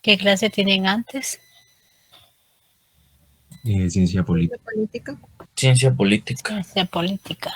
¿Qué clase tienen antes? Ciencia política. Ciencia política. Ciencia política.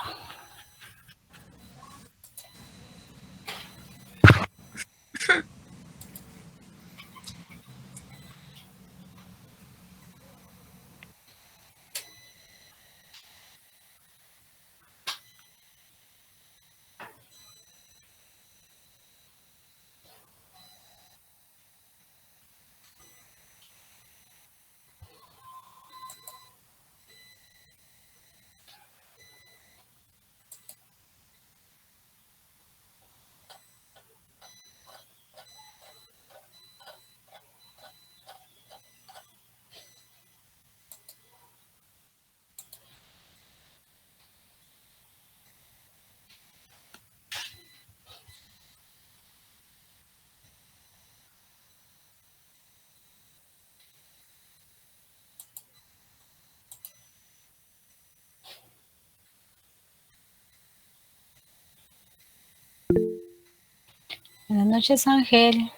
Buenas noches, Ángel.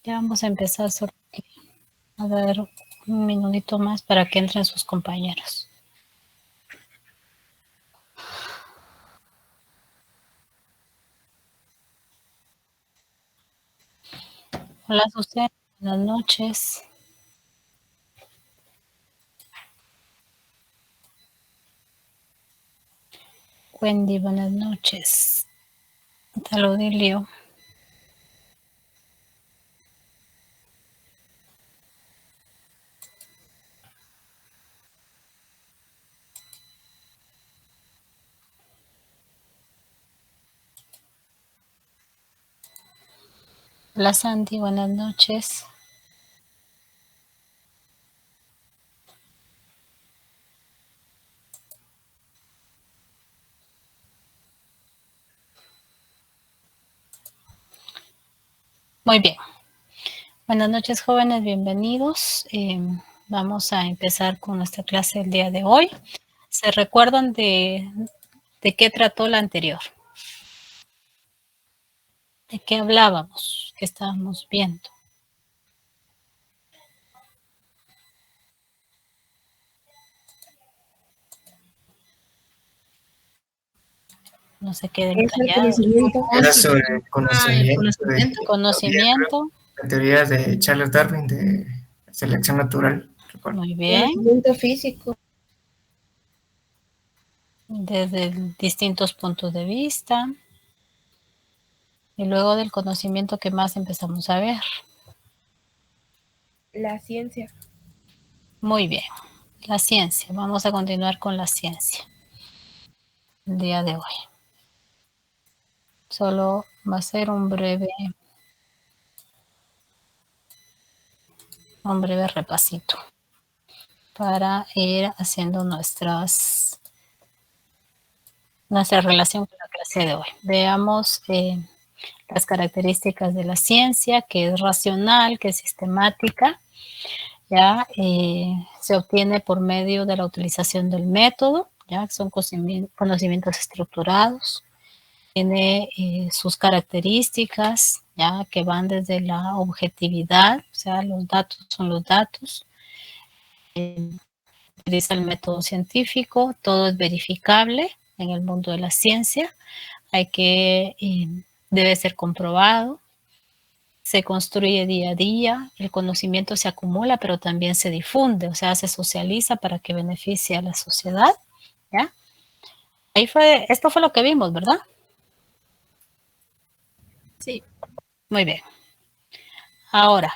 Ya vamos a empezar solo a dar un minutito más para que entren sus compañeros. Hola, Susana. Buenas noches. Wendy, buenas noches. Saludilio. Hola, Sandy, buenas noches. Muy bien. Buenas noches, jóvenes, bienvenidos. Vamos a empezar con nuestra clase el día de hoy. ¿Se recuerdan de qué trató la anterior? ¿De qué hablábamos? ¿Qué estábamos viendo? No se queden callados. Era sobre conocimiento. Conocimiento. La teoría de Charles Darwin de selección natural. Recuerdo. Muy bien. Conocimiento físico. Desde distintos puntos de vista. Y luego del conocimiento, ¿qué más empezamos a ver? La ciencia. Muy bien. La ciencia. Vamos a continuar con la ciencia el día de hoy. Solo va a ser un breve repasito para ir haciendo nuestra relación con la clase de hoy. Veamos las características de la ciencia, que es racional, que es sistemática. Ya se obtiene por medio de la utilización del método, ya son conocimientos estructurados. Tiene sus características, ya que van desde la objetividad, o sea, los datos son los datos. Utiliza el método científico, todo es verificable en el mundo de la ciencia. Debe ser comprobado. Se construye día a día, el conocimiento se acumula, pero también se difunde, o sea, se socializa para que beneficie a la sociedad, ¿ya? Esto fue lo que vimos, ¿verdad? Sí. Muy bien. Ahora,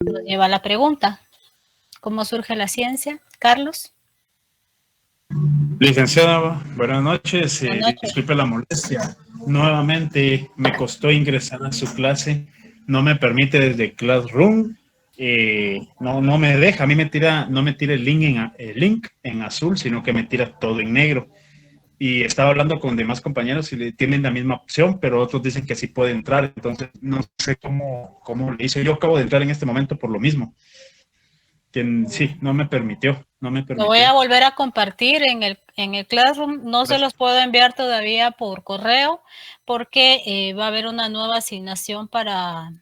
nos lleva a la pregunta. ¿Cómo surge la ciencia? Carlos. Licenciada, buenas noches. Buenas noches. Disculpe la molestia. Nuevamente me costó ingresar a su clase. No me permite desde Classroom. No me deja. A mí no me tira el link en azul, sino que me tira todo en negro. Y estaba hablando con demás compañeros y tienen la misma opción, pero otros dicen que sí puede entrar. Entonces no sé cómo le hice. Yo acabo de entrar en este momento por lo mismo. Sí, no me permitió. no me Lo permitió. voy a volver a compartir en el Classroom. No se los puedo enviar todavía por correo porque va a haber una nueva asignación para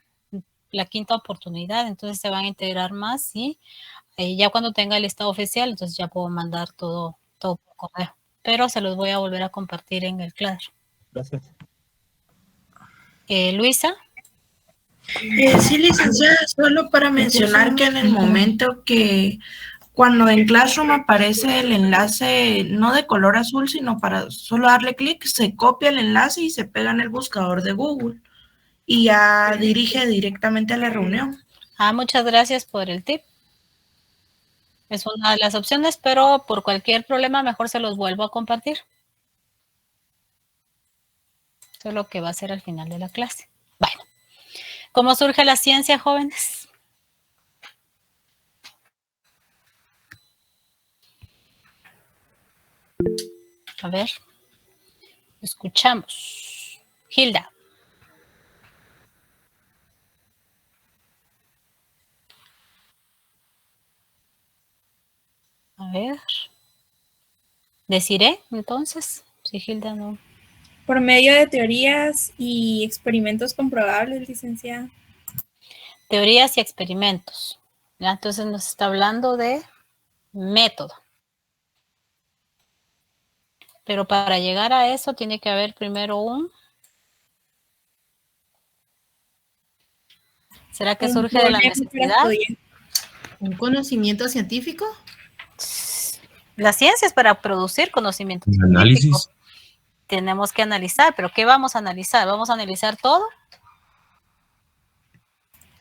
la quinta oportunidad. Entonces se van a integrar más y ya cuando tenga el listado oficial, entonces ya puedo mandar todo por correo. Pero se los voy a volver a compartir en el Classroom. Gracias. Luisa. Sí, licenciada, solo para mencionar que en el momento que cuando en Classroom aparece el enlace no de color azul, sino para solo darle clic, se copia el enlace y se pega en el buscador de Google y ya dirige directamente a la reunión. Muchas gracias por el tip. Es una de las opciones, pero por cualquier problema mejor se los vuelvo a compartir. Eso es lo que va a ser al final de la clase. Bueno, ¿cómo surge la ciencia, jóvenes? A ver, escuchamos. Hilda. A ver. Deciré, entonces, si Hilda no. Por medio de teorías y experimentos comprobables, licenciada. Teorías y experimentos. ¿Ya? Entonces nos está hablando de método. Pero para llegar a eso tiene que haber primero ¿será que surge de la necesidad? ¿Un conocimiento científico? La ciencia es para producir conocimiento científico. Análisis. Tenemos que analizar, pero ¿qué vamos a analizar? ¿Vamos a analizar todo?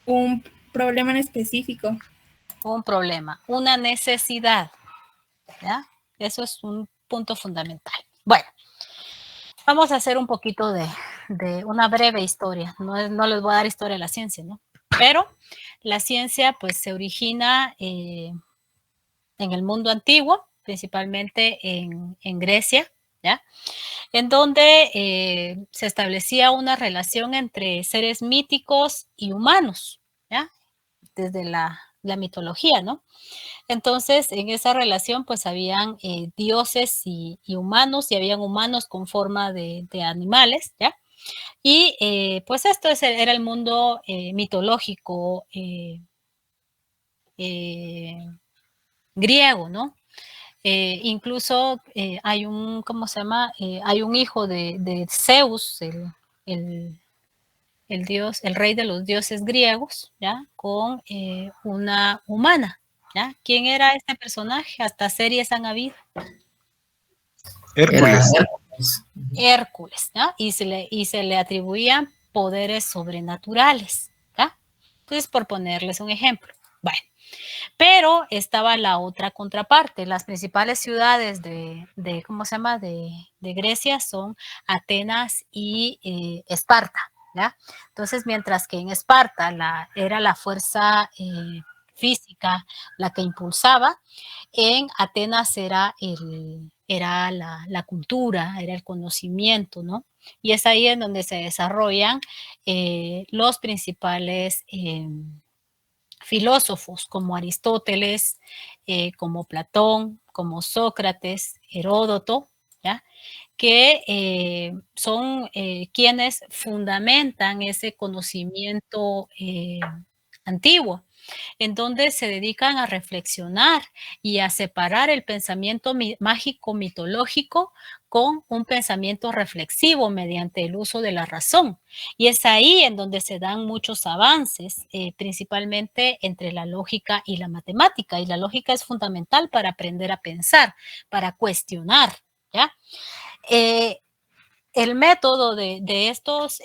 Un problema en específico. Un problema, una necesidad. ¿Ya? Eso es un punto fundamental. Bueno, vamos a hacer un poquito de una breve historia. No les voy a dar historia de la ciencia, ¿no? Pero la ciencia, pues, se origina en el mundo antiguo, principalmente en Grecia, ¿ya? En donde se establecía una relación entre seres míticos y humanos, ¿ya? Desde la mitología, ¿no? Entonces, en esa relación, pues, habían dioses y humanos, y habían humanos con forma de animales, ¿ya? Y, pues, esto era el mundo mitológico griego, ¿no? Incluso hay un, ¿cómo se llama? Hay un hijo de Zeus, el dios, el rey de los dioses griegos, ¿ya? Con una humana, ¿ya? ¿Quién era este personaje? Hasta series han habido. Hércules. Hércules, ¿ya? Y se le atribuían poderes sobrenaturales, ¿ya? Entonces, por ponerles un ejemplo. Bueno, pero estaba la otra contraparte. Las principales ciudades de ¿cómo se llama? De Grecia son Atenas y Esparta, ¿ya? Entonces, mientras que en Esparta era la fuerza física la que impulsaba, en Atenas era la cultura, era el conocimiento, ¿no? Y es ahí en donde se desarrollan los principales filósofos como Aristóteles, como Platón, como Sócrates, Heródoto, ¿ya? Que son quienes fundamentan ese conocimiento antiguo, en donde se dedican a reflexionar y a separar el pensamiento mágico mitológico con un pensamiento reflexivo mediante el uso de la razón. Y es ahí en donde se dan muchos avances, principalmente entre la lógica y la matemática. Y la lógica es fundamental para aprender a pensar, para cuestionar, ¿ya? El método de estos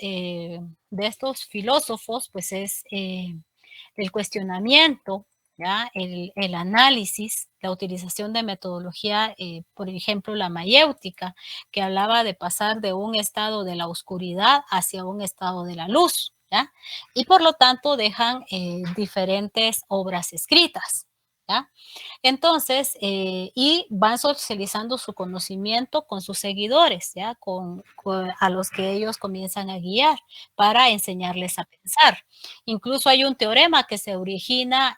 filósofos, pues, es el cuestionamiento, ¿ya? El análisis, la utilización de metodología, por ejemplo, la mayéutica, que hablaba de pasar de un estado de la oscuridad hacia un estado de la luz, ¿ya? Y por lo tanto dejan diferentes obras escritas, ¿ya? Entonces, y van socializando su conocimiento con sus seguidores, ¿ya? A los que ellos comienzan a guiar para enseñarles a pensar. Incluso hay un teorema que se origina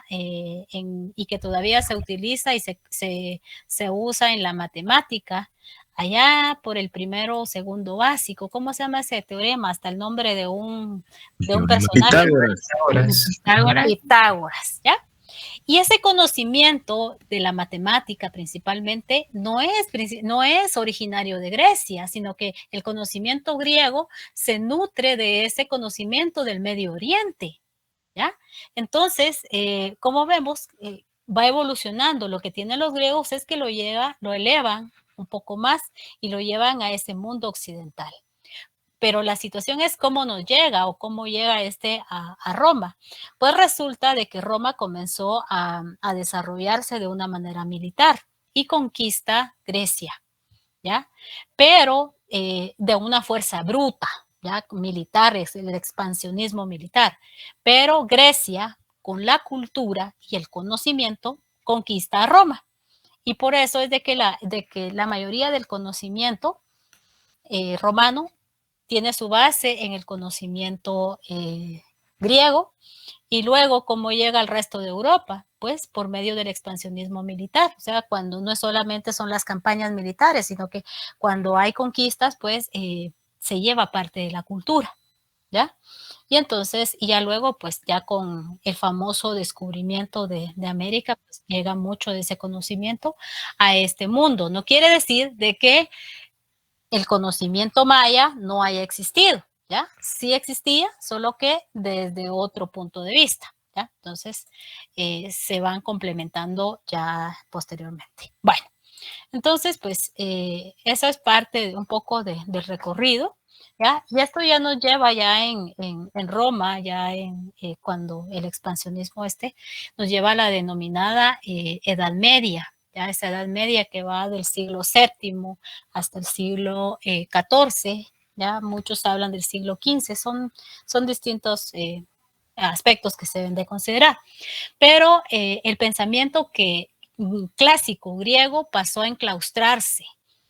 y que todavía se utiliza y se usa en la matemática, allá por el primero o segundo básico. ¿Cómo se llama ese teorema? Hasta el nombre de un personaje. Pitágoras, ¿ya? Y ese conocimiento de la matemática principalmente no es originario de Grecia, sino que el conocimiento griego se nutre de ese conocimiento del Medio Oriente, ¿ya? Entonces, como vemos, va evolucionando. Lo que tienen los griegos es que lo elevan un poco más y lo llevan a ese mundo occidental. Pero la situación es cómo nos llega o cómo llega a Roma. Pues resulta de que Roma comenzó a desarrollarse de una manera militar y conquista Grecia, ¿ya? Pero de una fuerza bruta, ¿ya? Militar, es el expansionismo militar. Pero Grecia, con la cultura y el conocimiento, conquista a Roma. Y por eso es de que la mayoría del conocimiento romano tiene su base en el conocimiento griego, y luego cómo llega al resto de Europa, pues por medio del expansionismo militar. O sea, cuando no solamente son las campañas militares, sino que cuando hay conquistas, pues se lleva parte de la cultura, ¿ya? Y entonces, y ya luego, pues ya con el famoso descubrimiento de América, pues llega mucho de ese conocimiento a este mundo. No quiere decir de que el conocimiento maya no haya existido, ¿ya? Sí existía, solo que desde otro punto de vista, ¿ya? Entonces, se van complementando ya posteriormente. Bueno, entonces, pues, eso es parte un poco del recorrido, ¿ya? Y esto ya nos lleva ya en Roma, ya cuando el expansionismo nos lleva a la denominada Edad Media, ya esa Edad Media que va del siglo VII hasta el siglo XIV, ya muchos hablan del siglo XV, son distintos aspectos que se deben de considerar, pero el pensamiento clásico griego pasó a enclaustrarse,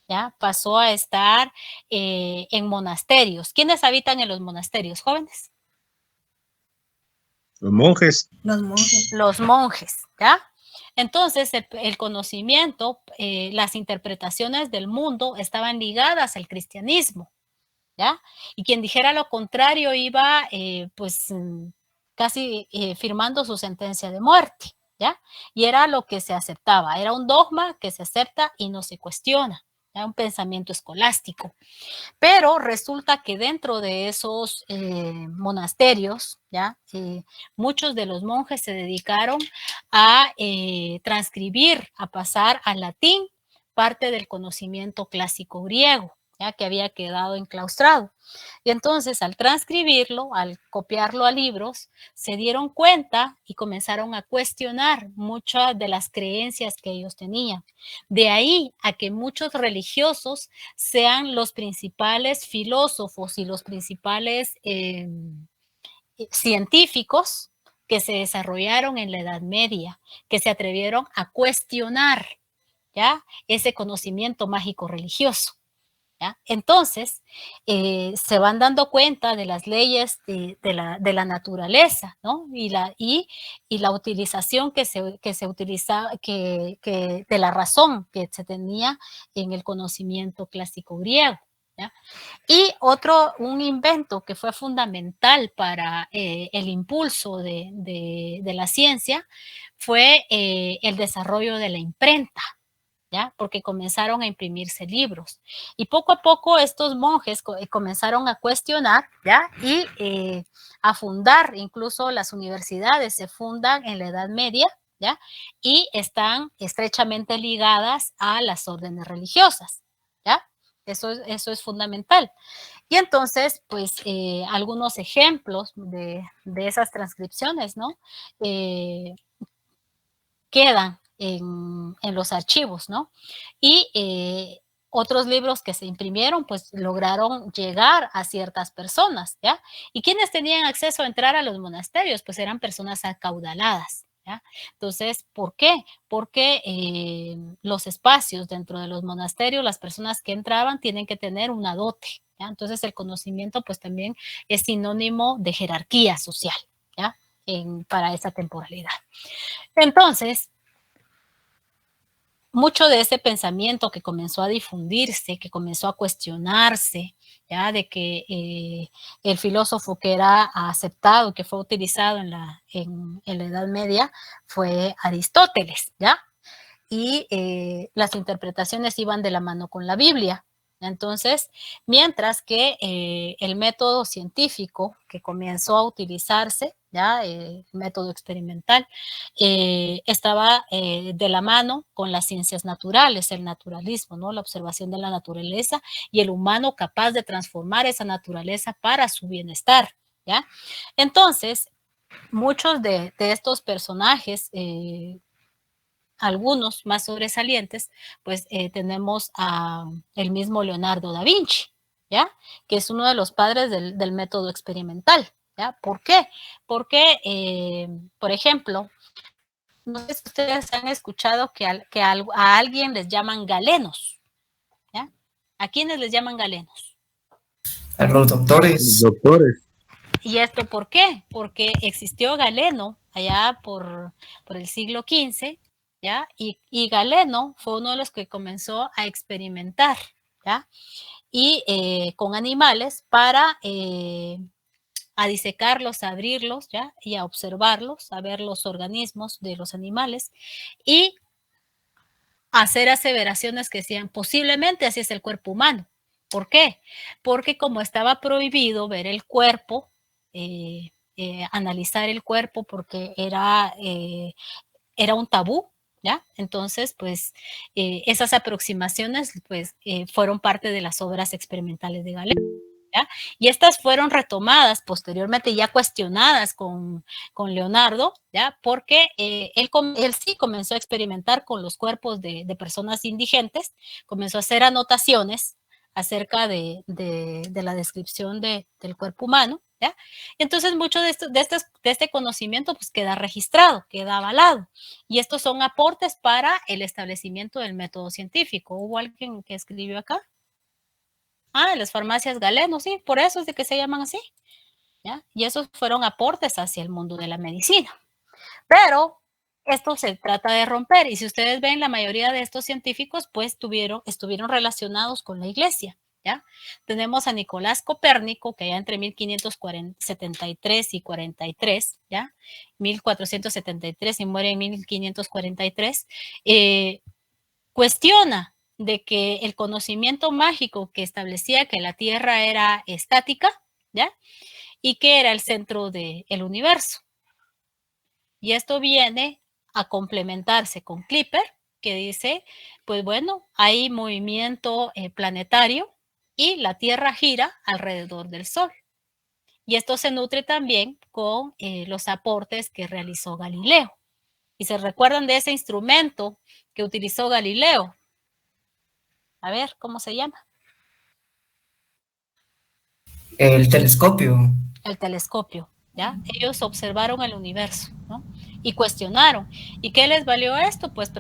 ¿ya? Pasó a estar en monasterios. ¿Quiénes habitan en los monasterios, jóvenes? Los monjes. Los monjes. Los monjes, ¿ya? Entonces, el conocimiento, las interpretaciones del mundo estaban ligadas al cristianismo, ¿ya? Y quien dijera lo contrario iba, pues, casi firmando su sentencia de muerte, ¿ya? Y era lo que se aceptaba, era un dogma que se acepta y no se cuestiona, ¿ya? Un pensamiento escolástico. Pero resulta que dentro de esos monasterios, ¿ya? Muchos de los monjes se dedicaron a transcribir, a pasar al latín parte del conocimiento clásico griego, ¿ya? Que había quedado enclaustrado. Y entonces, al transcribirlo, al copiarlo a libros, se dieron cuenta y comenzaron a cuestionar muchas de las creencias que ellos tenían. De ahí a que muchos religiosos sean los principales filósofos y los principales científicos que se desarrollaron en la Edad Media, que se atrevieron a cuestionar, ¿ya? Ese conocimiento mágico religioso, ¿ya? Entonces, se van dando cuenta de las leyes de la naturaleza, ¿no? Y la utilización que se utiliza, de la razón que se tenía en el conocimiento clásico griego, ¿ya? Y un invento que fue fundamental para el impulso de la ciencia fue el desarrollo de la imprenta, ¿ya? Porque comenzaron a imprimirse libros. Y poco a poco estos monjes comenzaron a cuestionar, ¿ya? Y a fundar, incluso las universidades se fundan en la Edad Media, ¿ya? Y están estrechamente ligadas a las órdenes religiosas, ¿ya? Eso es fundamental. Y entonces, pues, algunos ejemplos de esas transcripciones, ¿no? Quedan en los archivos, ¿no? Y otros libros que se imprimieron, pues lograron llegar a ciertas personas, ¿ya? ¿Y quiénes tenían acceso a entrar a los monasterios? Pues eran personas acaudaladas, ¿ya? Entonces, ¿por qué? Porque los espacios dentro de los monasterios, las personas que entraban tienen que tener una dote, ¿ya? Entonces el conocimiento pues también es sinónimo de jerarquía social, ¿ya? Para esa temporalidad. Entonces, mucho de ese pensamiento que comenzó a difundirse, que comenzó a cuestionarse, ya de que el filósofo que era aceptado, que fue utilizado en la Edad Media, fue Aristóteles, ¿ya? Y las interpretaciones iban de la mano con la Biblia. Entonces, mientras que el método científico que comenzó a utilizarse, ya el método experimental, estaba de la mano con las ciencias naturales, el naturalismo, ¿no? La observación de la naturaleza y el humano capaz de transformar esa naturaleza para su bienestar, ¿ya? Entonces, muchos de estos personajes, algunos más sobresalientes, pues tenemos a el mismo Leonardo da Vinci, ¿ya? Que es uno de los padres del método experimental, ¿ya? ¿Por qué? Porque, por ejemplo, no sé si ustedes han escuchado que a alguien les llaman galenos, ¿ya? ¿A quiénes les llaman galenos? A los doctores. Doctores. ¿Y esto por qué? Porque existió Galeno allá por el siglo XV, ¿ya? Y Galeno fue uno de los que comenzó a experimentar, ¿ya? Y con animales para a disecarlos, a abrirlos, ¿ya? Y a observarlos, a ver los organismos de los animales y hacer aseveraciones que decían, posiblemente así es el cuerpo humano. ¿Por qué? Porque como estaba prohibido ver el cuerpo, analizar el cuerpo, porque era un tabú, ¿ya? Entonces, pues, esas aproximaciones, pues, fueron parte de las obras experimentales de Galeno, ¿ya? Y estas fueron retomadas posteriormente, ya cuestionadas con Leonardo, ¿ya? Porque él sí comenzó a experimentar con los cuerpos de personas indigentes, comenzó a hacer anotaciones acerca de la descripción del cuerpo humano, ¿ya? Entonces, mucho de este conocimiento pues queda registrado, queda avalado. Y estos son aportes para el establecimiento del método científico. ¿Hubo alguien que escribió acá? Ah, las farmacias Galeno, sí, por eso es de que se llaman así, ¿ya? Y esos fueron aportes hacia el mundo de la medicina. Pero esto se trata de romper, y si ustedes ven, la mayoría de estos científicos pues estuvieron relacionados con la iglesia, ¿ya? Tenemos a Nicolás Copérnico, que allá entre 1573 y 43, ¿ya? 1473 y muere en 1543, cuestiona de que el conocimiento mágico que establecía que la Tierra era estática, ¿ya? Y que era el centro del universo. Y esto viene a complementarse con Clipper, que dice, pues bueno, hay movimiento planetario y la Tierra gira alrededor del Sol. Y esto se nutre también con los aportes que realizó Galileo. ¿Y se recuerdan de ese instrumento que utilizó Galileo? A ver, ¿cómo se llama? El telescopio. El telescopio, ¿ya? Ellos observaron el universo, ¿no? Y cuestionaron. ¿Y qué les valió esto? Pues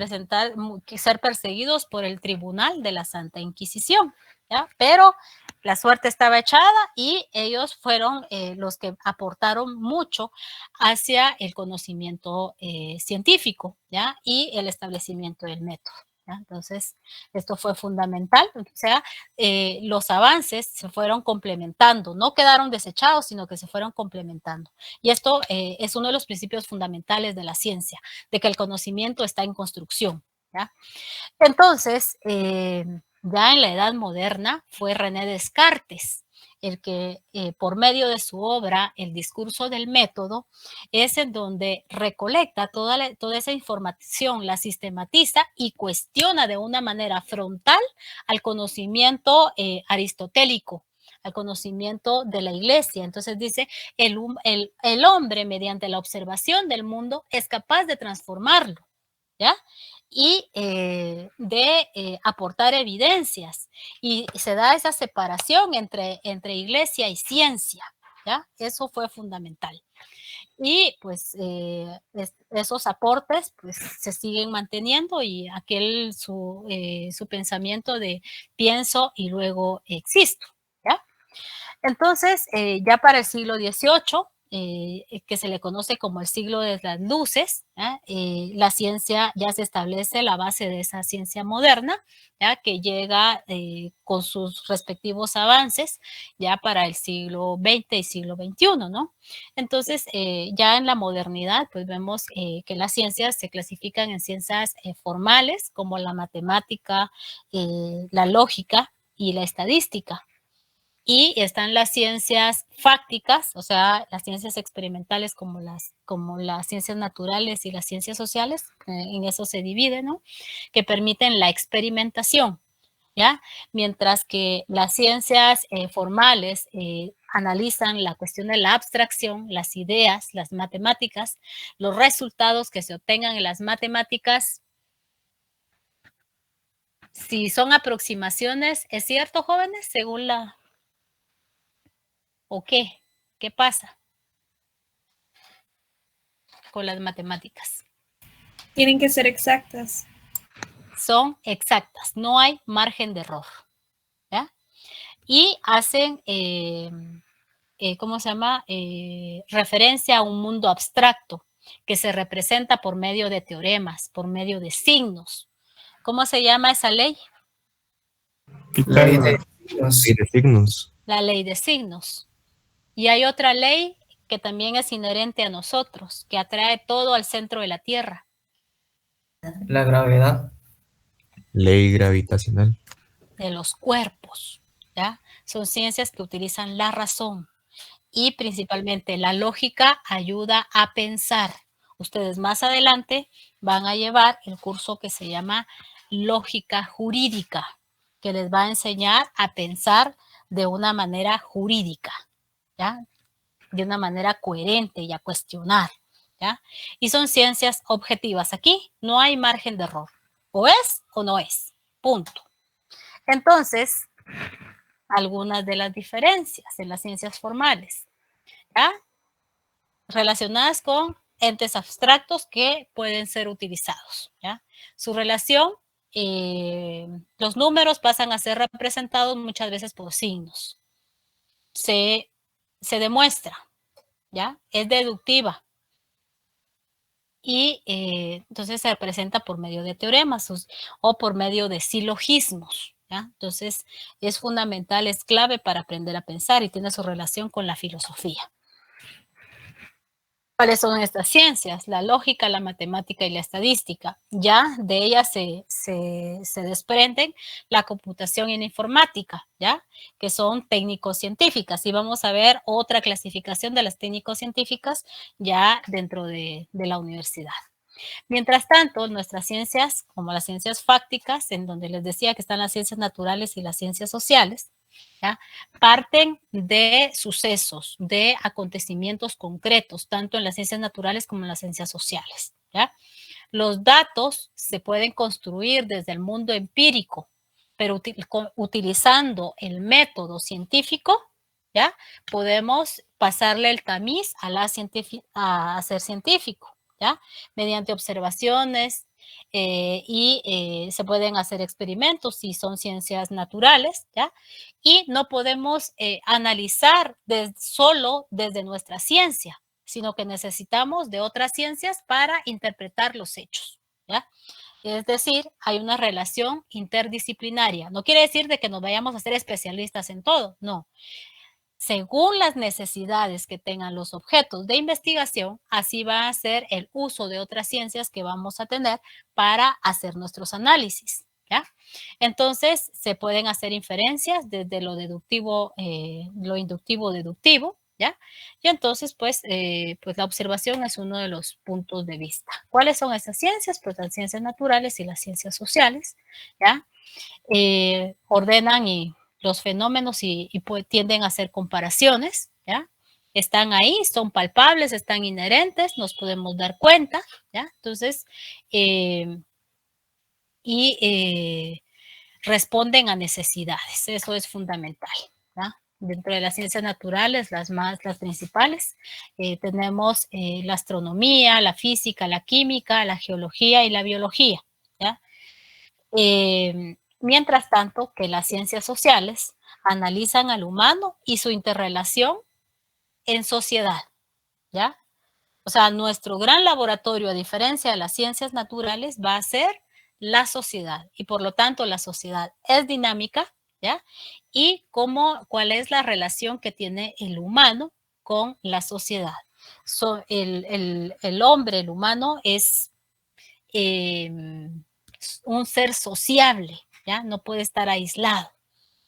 ser perseguidos por el tribunal de la Santa Inquisición, ¿ya? Pero la suerte estaba echada y ellos fueron los que aportaron mucho hacia el conocimiento científico, ¿ya? Y el establecimiento del método, ¿ya? Entonces, esto fue fundamental, o sea, los avances se fueron complementando, no quedaron desechados, sino que se fueron complementando. Y esto es uno de los principios fundamentales de la ciencia, de que el conocimiento está en construcción, ¿ya? Entonces, ya en la Edad Moderna fue René Descartes el que por medio de su obra El discurso del método es en donde recolecta toda esa información, la sistematiza y cuestiona de una manera frontal al conocimiento aristotélico, al conocimiento de la iglesia. Entonces dice, el hombre mediante la observación del mundo es capaz de transformarlo, ¿ya? Y de aportar evidencias, y se da esa separación entre iglesia y ciencia, ¿ya? Eso fue fundamental. Y pues esos aportes pues se siguen manteniendo y su pensamiento de pienso y luego existo, ¿ya? Entonces, ya para el siglo XVIII, que se le conoce como el siglo de las luces, la ciencia ya se establece la base de esa ciencia moderna, ¿ya? Que llega con sus respectivos avances ya para el siglo XX y siglo XXI, ¿no? Entonces, ya en la modernidad, pues vemos que las ciencias se clasifican en ciencias formales, como la matemática, la lógica y la estadística. Y están las ciencias fácticas, o sea, las ciencias experimentales como las ciencias naturales y las ciencias sociales, en eso se divide, ¿no? Que permiten la experimentación, ¿ya? Mientras que las ciencias formales analizan la cuestión de la abstracción, las ideas, las matemáticas, los resultados que se obtengan en las matemáticas. Si son aproximaciones, ¿es cierto, jóvenes? Según la... ¿O qué? ¿Qué pasa con las matemáticas? Tienen que ser exactas. Son exactas, no hay margen de error, ¿ya? Y hacen, ¿cómo se llama? Referencia a un mundo abstracto que se representa por medio de teoremas, por medio de signos. ¿Cómo se llama esa ley? Ley de signos. Ley de signos. La ley de signos. Y hay otra ley que también es inherente a nosotros, que atrae todo al centro de la Tierra. La gravedad. Ley gravitacional. De los cuerpos, ¿ya? Son ciencias que utilizan la razón y principalmente la lógica ayuda a pensar. Ustedes más adelante van a llevar el curso que se llama lógica jurídica, que les va a enseñar a pensar de una manera jurídica, ¿ya? De una manera coherente y a cuestionar, ¿ya? Y son ciencias objetivas. Aquí no hay margen de error. O es o no es. Punto. Entonces, algunas de las diferencias en las ciencias formales, ¿ya? Relacionadas con entes abstractos que pueden ser utilizados, ¿ya? Su relación, los números pasan a ser representados muchas veces por signos. Se demuestra, ¿ya? Es deductiva. Y entonces se representa por medio de teoremas o por medio de silogismos, ¿ya? Entonces es fundamental, es clave para aprender a pensar y tiene su relación con la filosofía. ¿Cuáles son estas ciencias? La lógica, la matemática y la estadística. Ya de ellas se desprenden la computación y la informática, ¿ya? Que son técnico-científicas. Y vamos a ver otra clasificación de las técnico-científicas ya dentro de la universidad. Mientras tanto, nuestras ciencias, como las ciencias fácticas, en donde les decía que están las ciencias naturales y las ciencias sociales, ¿ya? Parten de sucesos, de acontecimientos concretos, tanto en las ciencias naturales como en las ciencias sociales, ¿ya? Los datos se pueden construir desde el mundo empírico, pero utilizando el método científico, ¿ya? Podemos pasarle el tamiz a ser científico, ¿ya? Mediante observaciones y se pueden hacer experimentos si son ciencias naturales, ¿ya? Y no podemos analizar solo desde nuestra ciencia, sino que necesitamos de otras ciencias para interpretar los hechos, ¿ya? Es decir, hay una relación interdisciplinaria. No quiere decir de que nos vayamos a ser especialistas en todo, no. Según las necesidades que tengan los objetos de investigación, así va a ser el uso de otras ciencias que vamos a tener para hacer nuestros análisis, ¿ya? Entonces, se pueden hacer inferencias desde lo deductivo, lo inductivo-deductivo, ¿ya? Y entonces, pues la observación es uno de los puntos de vista. ¿Cuáles son esas ciencias? Pues las ciencias naturales y las ciencias sociales, ¿ya? Ordenan los fenómenos y pues, tienden a hacer comparaciones, ¿ya? Están ahí, son palpables, están inherentes, nos podemos dar cuenta, ¿ya? Entonces, responden a necesidades, eso es fundamental, ¿ya? Dentro de las ciencias naturales, las principales, tenemos la astronomía, la física, la química, la geología y la biología, ¿ya? Mientras tanto que las ciencias sociales analizan al humano y su interrelación en sociedad, ¿ya? O sea, nuestro gran laboratorio, a diferencia de las ciencias naturales, va a ser la sociedad, y por lo tanto la sociedad es dinámica, ¿ya? Y cuál es la relación que tiene el humano con la sociedad. El hombre, el humano, es un ser sociable, ¿ya? No puede estar aislado,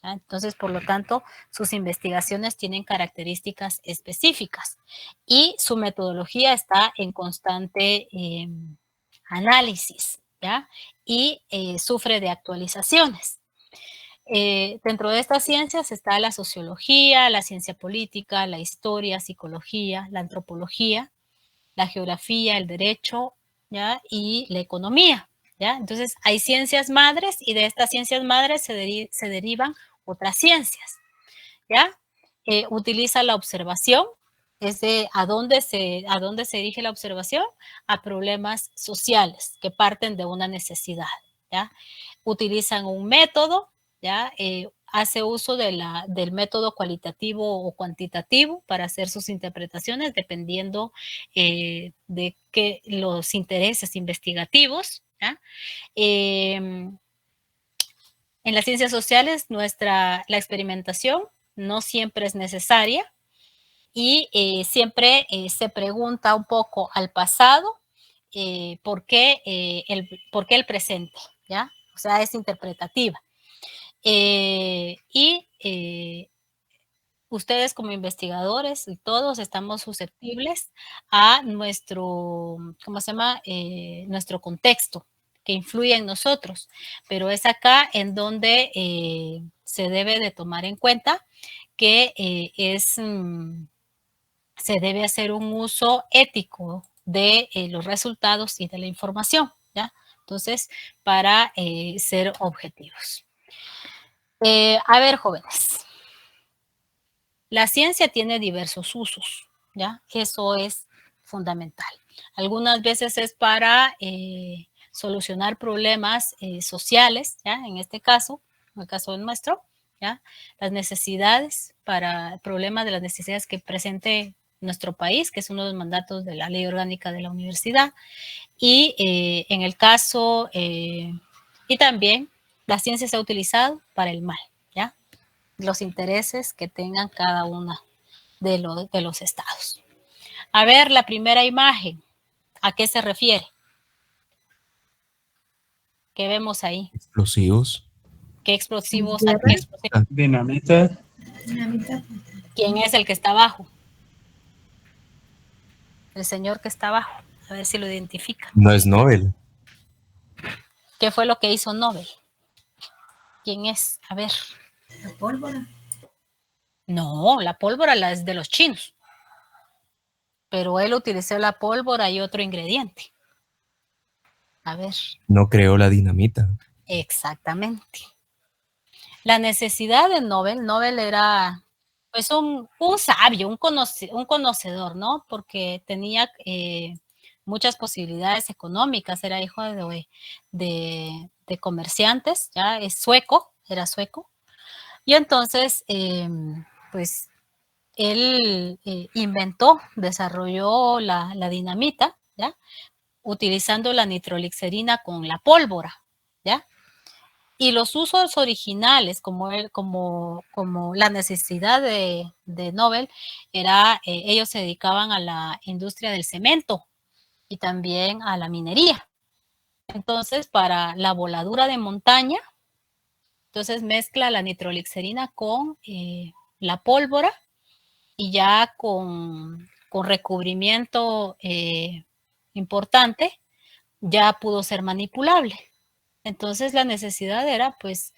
¿ya? Entonces, por lo tanto, sus investigaciones tienen características específicas y su metodología está en constante análisis, ¿ya? Y sufre de actualizaciones. Dentro de estas ciencias está la sociología, la ciencia política, la historia, psicología, la antropología, la geografía, el derecho, ¿ya? Y la economía, ¿ya? Entonces, hay ciencias madres y de estas ciencias madres se derivan otras ciencias, ¿ya? Utiliza la observación, ¿a dónde se dirige la observación? A problemas sociales que parten de una necesidad, ¿ya? Utilizan un método, ¿ya? Hace uso del método cualitativo o cuantitativo para hacer sus interpretaciones dependiendo de los intereses investigativos, ¿ya? En las ciencias sociales, la experimentación no siempre es necesaria y siempre se pregunta un poco al pasado por qué el presente, ¿ya? O sea, es interpretativa. Ustedes como investigadores y todos estamos susceptibles a nuestro, ¿cómo se llama? Nuestro contexto que influye en nosotros, pero es acá en donde se debe de tomar en cuenta que se debe hacer un uso ético de los resultados y de la información, ¿ya? Entonces, para ser objetivos. A ver, jóvenes. La ciencia tiene diversos usos, ¿ya? Eso es fundamental. Algunas veces es para solucionar problemas sociales, ¿ya? En el caso nuestro, ¿ya? Las necesidades el problema de las necesidades que presente nuestro país, que es uno de los mandatos de la Ley Orgánica de la Universidad. Y en el caso, y también la ciencia se ha utilizado para el mal, ¿ya? Los intereses que tengan cada uno de los estados. A ver, la primera imagen, ¿a qué se refiere? ¿Qué vemos ahí? Explosivos. ¿Qué explosivos? Dinamita. ¿Quién es el que está abajo? El señor que está abajo. A ver si lo identifica. No es Nobel. ¿Qué fue lo que hizo Nobel? ¿Quién es? A ver. La pólvora. No, la pólvora es de los chinos. Pero él utilizó la pólvora y otro ingrediente. A ver. No creó la dinamita. Exactamente. La necesidad de Nobel era pues un sabio, un conocedor, ¿no? Porque tenía muchas posibilidades económicas, era hijo de comerciantes, ya es sueco, era sueco. Y entonces, pues, él desarrolló la dinamita, ¿ya? Utilizando la nitroglicerina con la pólvora, ¿ya? Y los usos originales, como la necesidad de Nobel, ellos se dedicaban a la industria del cemento y también a la minería. Entonces, para la voladura de montaña, entonces mezcla la nitroglicerina con la pólvora y ya con recubrimiento importante, ya pudo ser manipulable. Entonces la necesidad era pues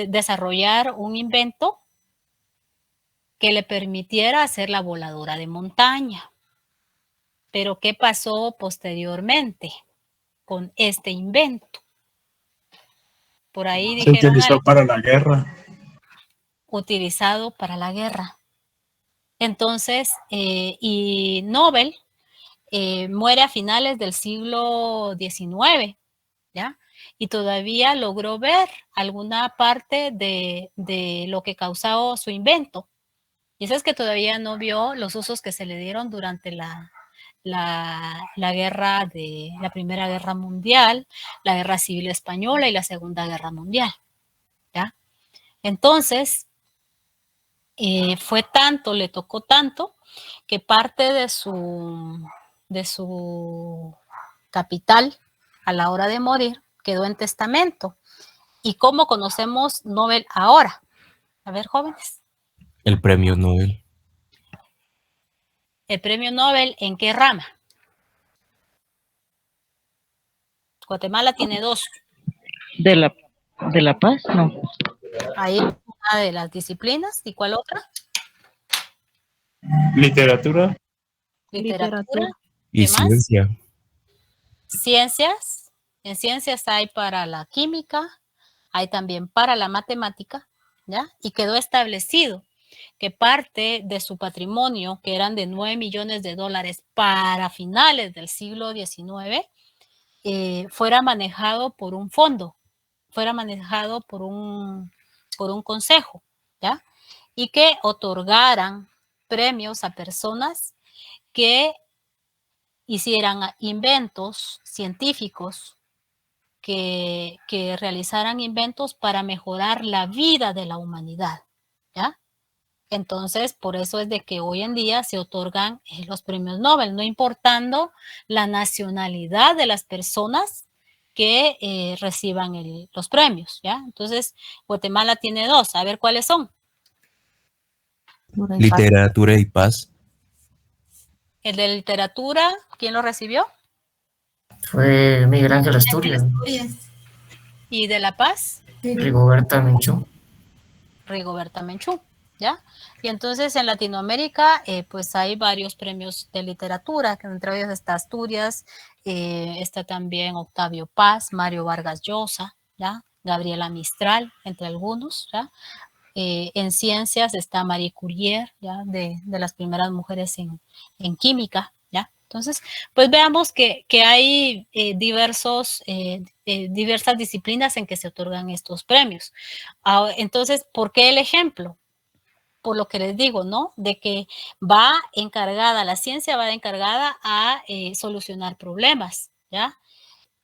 desarrollar un invento que le permitiera hacer la voladura de montaña. Pero ¿qué pasó posteriormente con este invento? Por ahí Se dijeron utilizó para la guerra. utilizado para la guerra. Entonces, y Nobel muere a finales del siglo XIX, ¿ya? Y todavía logró ver alguna parte de lo que causó su invento. Y eso es que todavía no vio los usos que se le dieron durante la guerra de la Primera Guerra Mundial, la Guerra Civil Española y la Segunda Guerra Mundial, ¿ya? Entonces, fue tanto, le tocó tanto, que parte de su capital a la hora de morir quedó en testamento. ¿Y cómo conocemos Nobel ahora? A ver, jóvenes. El premio Nobel. ¿El premio Nobel en qué rama? Guatemala tiene 2. ¿De la paz? No. Ahí una de las disciplinas. ¿Y cuál otra? Literatura. Literatura. Y ¿Qué más? ciencia. Ciencias. En ciencias hay para la química, hay también para la matemática, ¿ya? Y quedó establecido que parte de su patrimonio, que eran de $9 millones para finales del siglo XIX, fuera manejado por un fondo, fuera manejado por un consejo, ¿ya? Y que otorgaran premios a personas que hicieran inventos científicos, que realizaran inventos para mejorar la vida de la humanidad, ¿ya? Entonces, por eso es de que hoy en día se otorgan los premios Nobel, no importando la nacionalidad de las personas que reciban los premios, ¿ya? Entonces, Guatemala tiene 2, a ver cuáles son. Literatura y paz. El de literatura, ¿quién lo recibió? Fue Miguel Ángel Asturias. ¿Y de la paz? Rigoberta Menchú. Rigoberta Menchú, ¿ya? Y entonces en Latinoamérica, pues hay varios premios de literatura, que entre ellos está Asturias, está también Octavio Paz, Mario Vargas Llosa, ¿ya? Gabriela Mistral, entre algunos, ¿ya? En ciencias está Marie Curie, ¿ya? De las primeras mujeres en química, ¿ya? Entonces, pues veamos que hay diversas disciplinas en que se otorgan estos premios. Entonces, ¿por qué el ejemplo? Por lo que les digo, ¿no? De que la ciencia va encargada a solucionar problemas, ¿ya?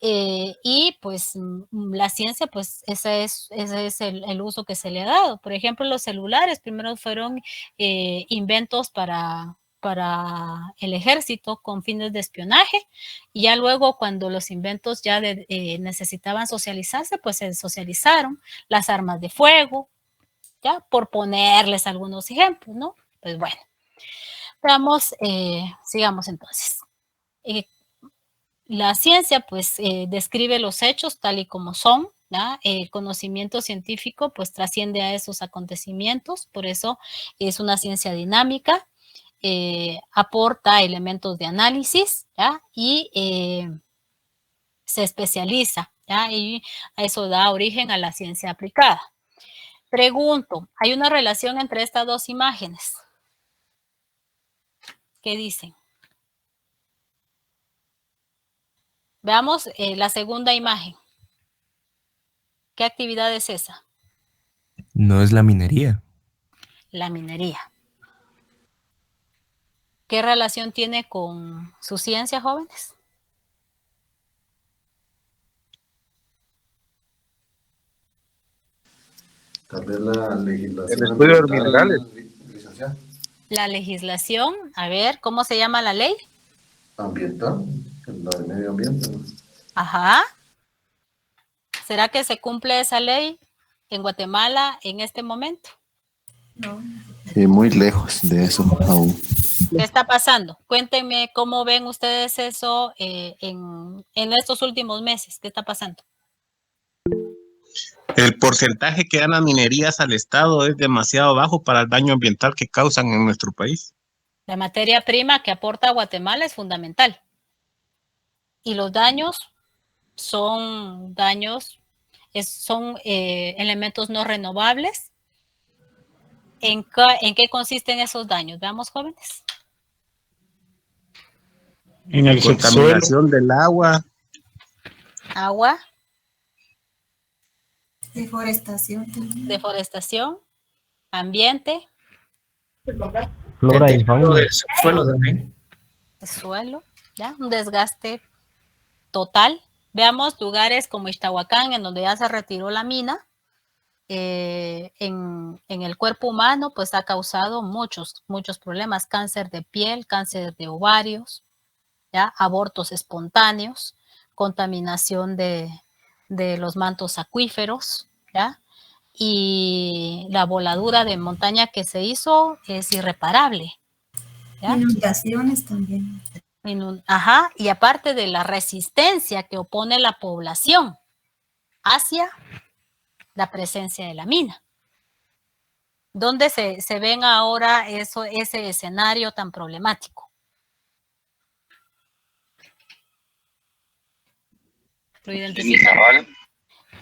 Y pues la ciencia, pues ese es el uso que se le ha dado. Por ejemplo, los celulares primero fueron inventos para el ejército con fines de espionaje, y ya luego cuando los inventos ya necesitaban socializarse, pues se socializaron. Las armas de fuego, ya, por ponerles algunos ejemplos, ¿no? Pues bueno, veamos, sigamos entonces. La ciencia, pues, describe los hechos tal y como son, ¿ya? El conocimiento científico, pues, trasciende a esos acontecimientos, por eso es una ciencia dinámica, aporta elementos de análisis, ¿ya? Y se especializa, ¿ya? Y eso da origen a la ciencia aplicada. Pregunto, ¿hay una relación entre estas dos imágenes? ¿Qué dicen? Veamos la segunda imagen. ¿Qué actividad es esa? No es la minería. La minería. ¿Qué relación tiene con su ciencia, jóvenes? Tal vez la legislación. El estudio de los minerales. La legislación, a ver, ¿cómo se llama la ley? Ambiental, la de medio ambiente, ¿no? Ajá. ¿Será que se cumple esa ley en Guatemala en este momento? No. Muy lejos de eso aún. ¿Qué está pasando? Cuéntenme cómo ven ustedes eso en estos últimos meses. ¿Qué está pasando? El porcentaje que dan las minerías al Estado es demasiado bajo para el daño ambiental que causan en nuestro país. La materia prima que aporta Guatemala es fundamental. Y los daños son elementos no renovables ¿En qué consisten esos daños? Veamos, jóvenes. En el subsuelo, Contaminación del agua, Agua, Deforestación. ambiente, Flora y Deterioro fauna. del subsuelo también. suelo, ¿ya? Un desgaste total. Veamos lugares como Ixtahuacán, en donde ya se retiró la mina. En el cuerpo humano, pues ha causado muchos problemas: cáncer de piel, cáncer de ovarios, ¿ya? Abortos espontáneos, contaminación de los mantos acuíferos, ¿ya? Y la voladura de montaña que se hizo es irreparable, ¿ya? Inundaciones también. Ajá, y aparte de la resistencia que opone la población hacia la presencia de la mina. ¿Dónde se ven ahora ese escenario tan problemático? ¿Lo identifican?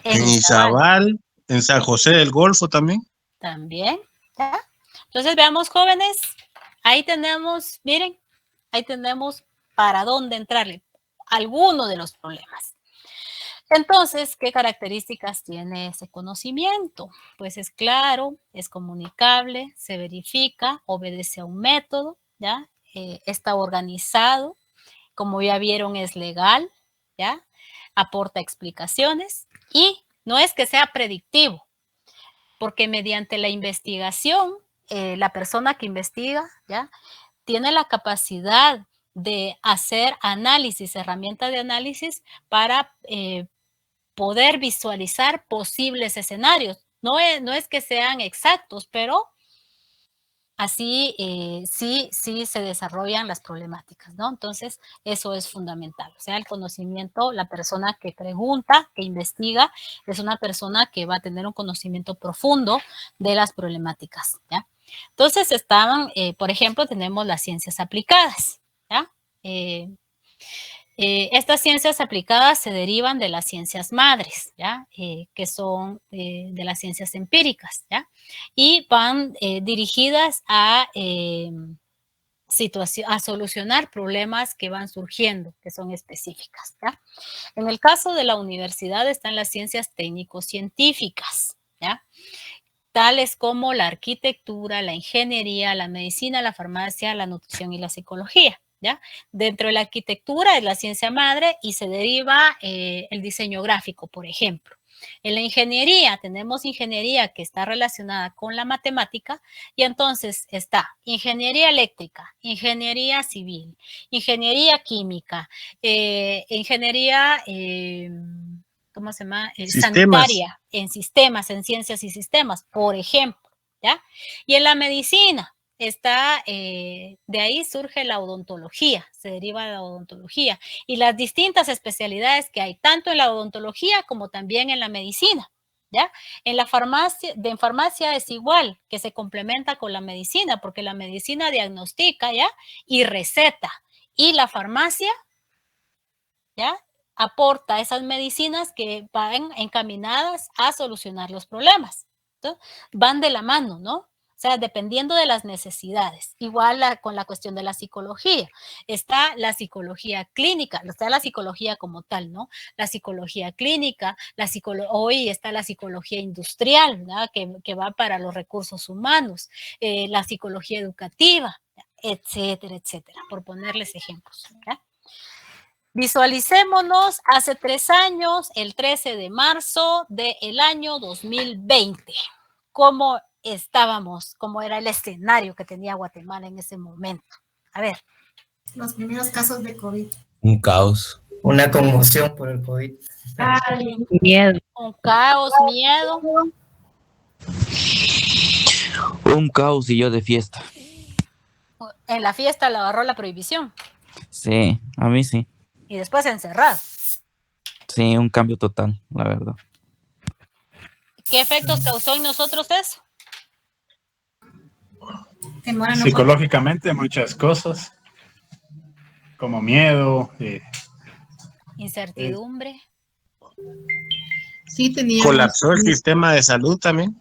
en Izabal, en San José del Golfo también. También, ¿ya? Entonces veamos, jóvenes, ahí tenemos, miren, ahí tenemos para dónde entrarle, alguno de los problemas. Entonces, ¿qué características tiene ese conocimiento? Pues es claro, es comunicable, se verifica, obedece a un método, ¿ya? Está organizado, como ya vieron, es legal, ¿ya? Aporta explicaciones y no es que sea predictivo, porque mediante la investigación, la persona que investiga, ¿ya? Tiene la capacidad de hacer análisis, herramientas de análisis para poder visualizar posibles escenarios. No es que sean exactos, pero así sí se desarrollan las problemáticas, ¿no? Entonces, eso es fundamental. O sea, el conocimiento, la persona que pregunta, que investiga, es una persona que va a tener un conocimiento profundo de las problemáticas, ¿ya? Entonces, por ejemplo, tenemos las ciencias aplicadas, ¿ya? Estas ciencias aplicadas se derivan de las ciencias madres, ¿ya? Que son de las ciencias empíricas, ¿ya? Y van dirigidas a solucionar problemas que van surgiendo, que son específicas, ¿ya? En el caso de la universidad están las ciencias técnico-científicas, ¿ya? Tales como la arquitectura, la ingeniería, la medicina, la farmacia, la nutrición y la psicología, ¿ya? Dentro de la arquitectura es la ciencia madre y se deriva el diseño gráfico, por ejemplo. En la ingeniería tenemos ingeniería que está relacionada con la matemática y entonces está ingeniería eléctrica, ingeniería civil, ingeniería química, ingeniería, ¿cómo se llama? Sanitaria, en sistemas, en ciencias y sistemas, por ejemplo, ¿ya? Y en la medicina está, de ahí surge la odontología, se deriva de la odontología y las distintas especialidades que hay, tanto en la odontología como también en la medicina, ¿ya? En farmacia es igual, que se complementa con la medicina, porque la medicina diagnostica, ¿ya? Y receta, y la farmacia, ¿ya? Aporta esas medicinas que van encaminadas a solucionar los problemas. Entonces, van de la mano, ¿no? O sea, dependiendo de las necesidades. Igual con la cuestión de la psicología. Está la psicología clínica, está la psicología como tal, ¿no? La psicología clínica, hoy está la psicología industrial, ¿no? que va para los recursos humanos, la psicología educativa, etcétera, etcétera, por ponerles ejemplos, ¿ya? Visualicémonos hace 3 años, el 13 de marzo del año 2020. ¿Cómo estábamos? ¿Cómo era el escenario que tenía Guatemala en ese momento? A ver. Los primeros casos de COVID. Un caos. Una conmoción por el COVID. Miedo. Un caos, miedo. Un caos y yo de fiesta. En la fiesta le agarró la prohibición. Sí, a mí sí. Y después encerrado. Sí, un cambio total, la verdad. ¿Qué efectos causó en nosotros eso? Psicológicamente muchas cosas, como miedo. Incertidumbre. Sí, tenía. Colapsó el sistema de salud también.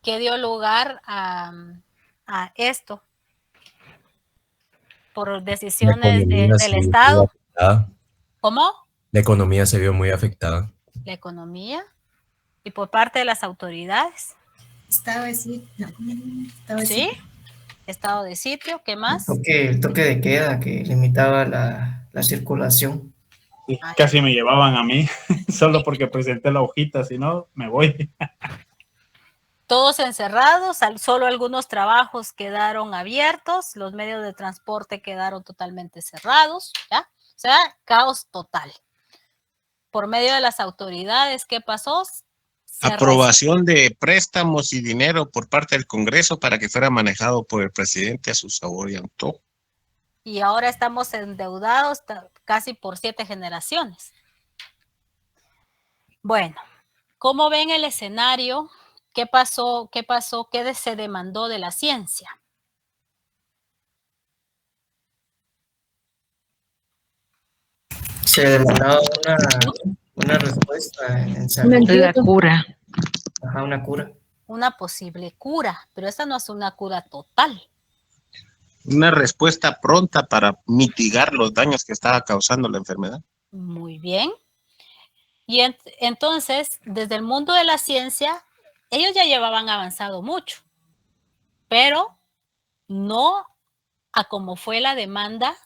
¿Qué dio lugar a esto? Por decisiones del Estado. ¿Cómo? La economía se vio muy afectada. La economía y por parte de las autoridades. Estado de sitio. Sí, estado de sitio. ¿Qué más? El toque de queda que limitaba la circulación. Casi me llevaban a mí, solo porque presenté la hojita, si no, me voy. Todos encerrados, solo algunos trabajos quedaron abiertos, los medios de transporte quedaron totalmente cerrados, ¿ya? O sea, caos total. Por medio de las autoridades, ¿qué pasó? Aprobación de préstamos y dinero por parte del Congreso para que fuera manejado por el presidente a su sabor y antojo. Y ahora estamos endeudados casi por 7 generaciones. Bueno, ¿cómo ven el escenario? ¿Qué pasó? ¿Qué se demandó de la ciencia? Se demandaba una respuesta en salud. La cura. Ajá, una cura. Una posible cura, pero esta no es una cura total. Una respuesta pronta para mitigar los daños que estaba causando la enfermedad. Muy bien. Y entonces, desde el mundo de la ciencia, ellos ya llevaban avanzado mucho, pero no a como fue la demanda,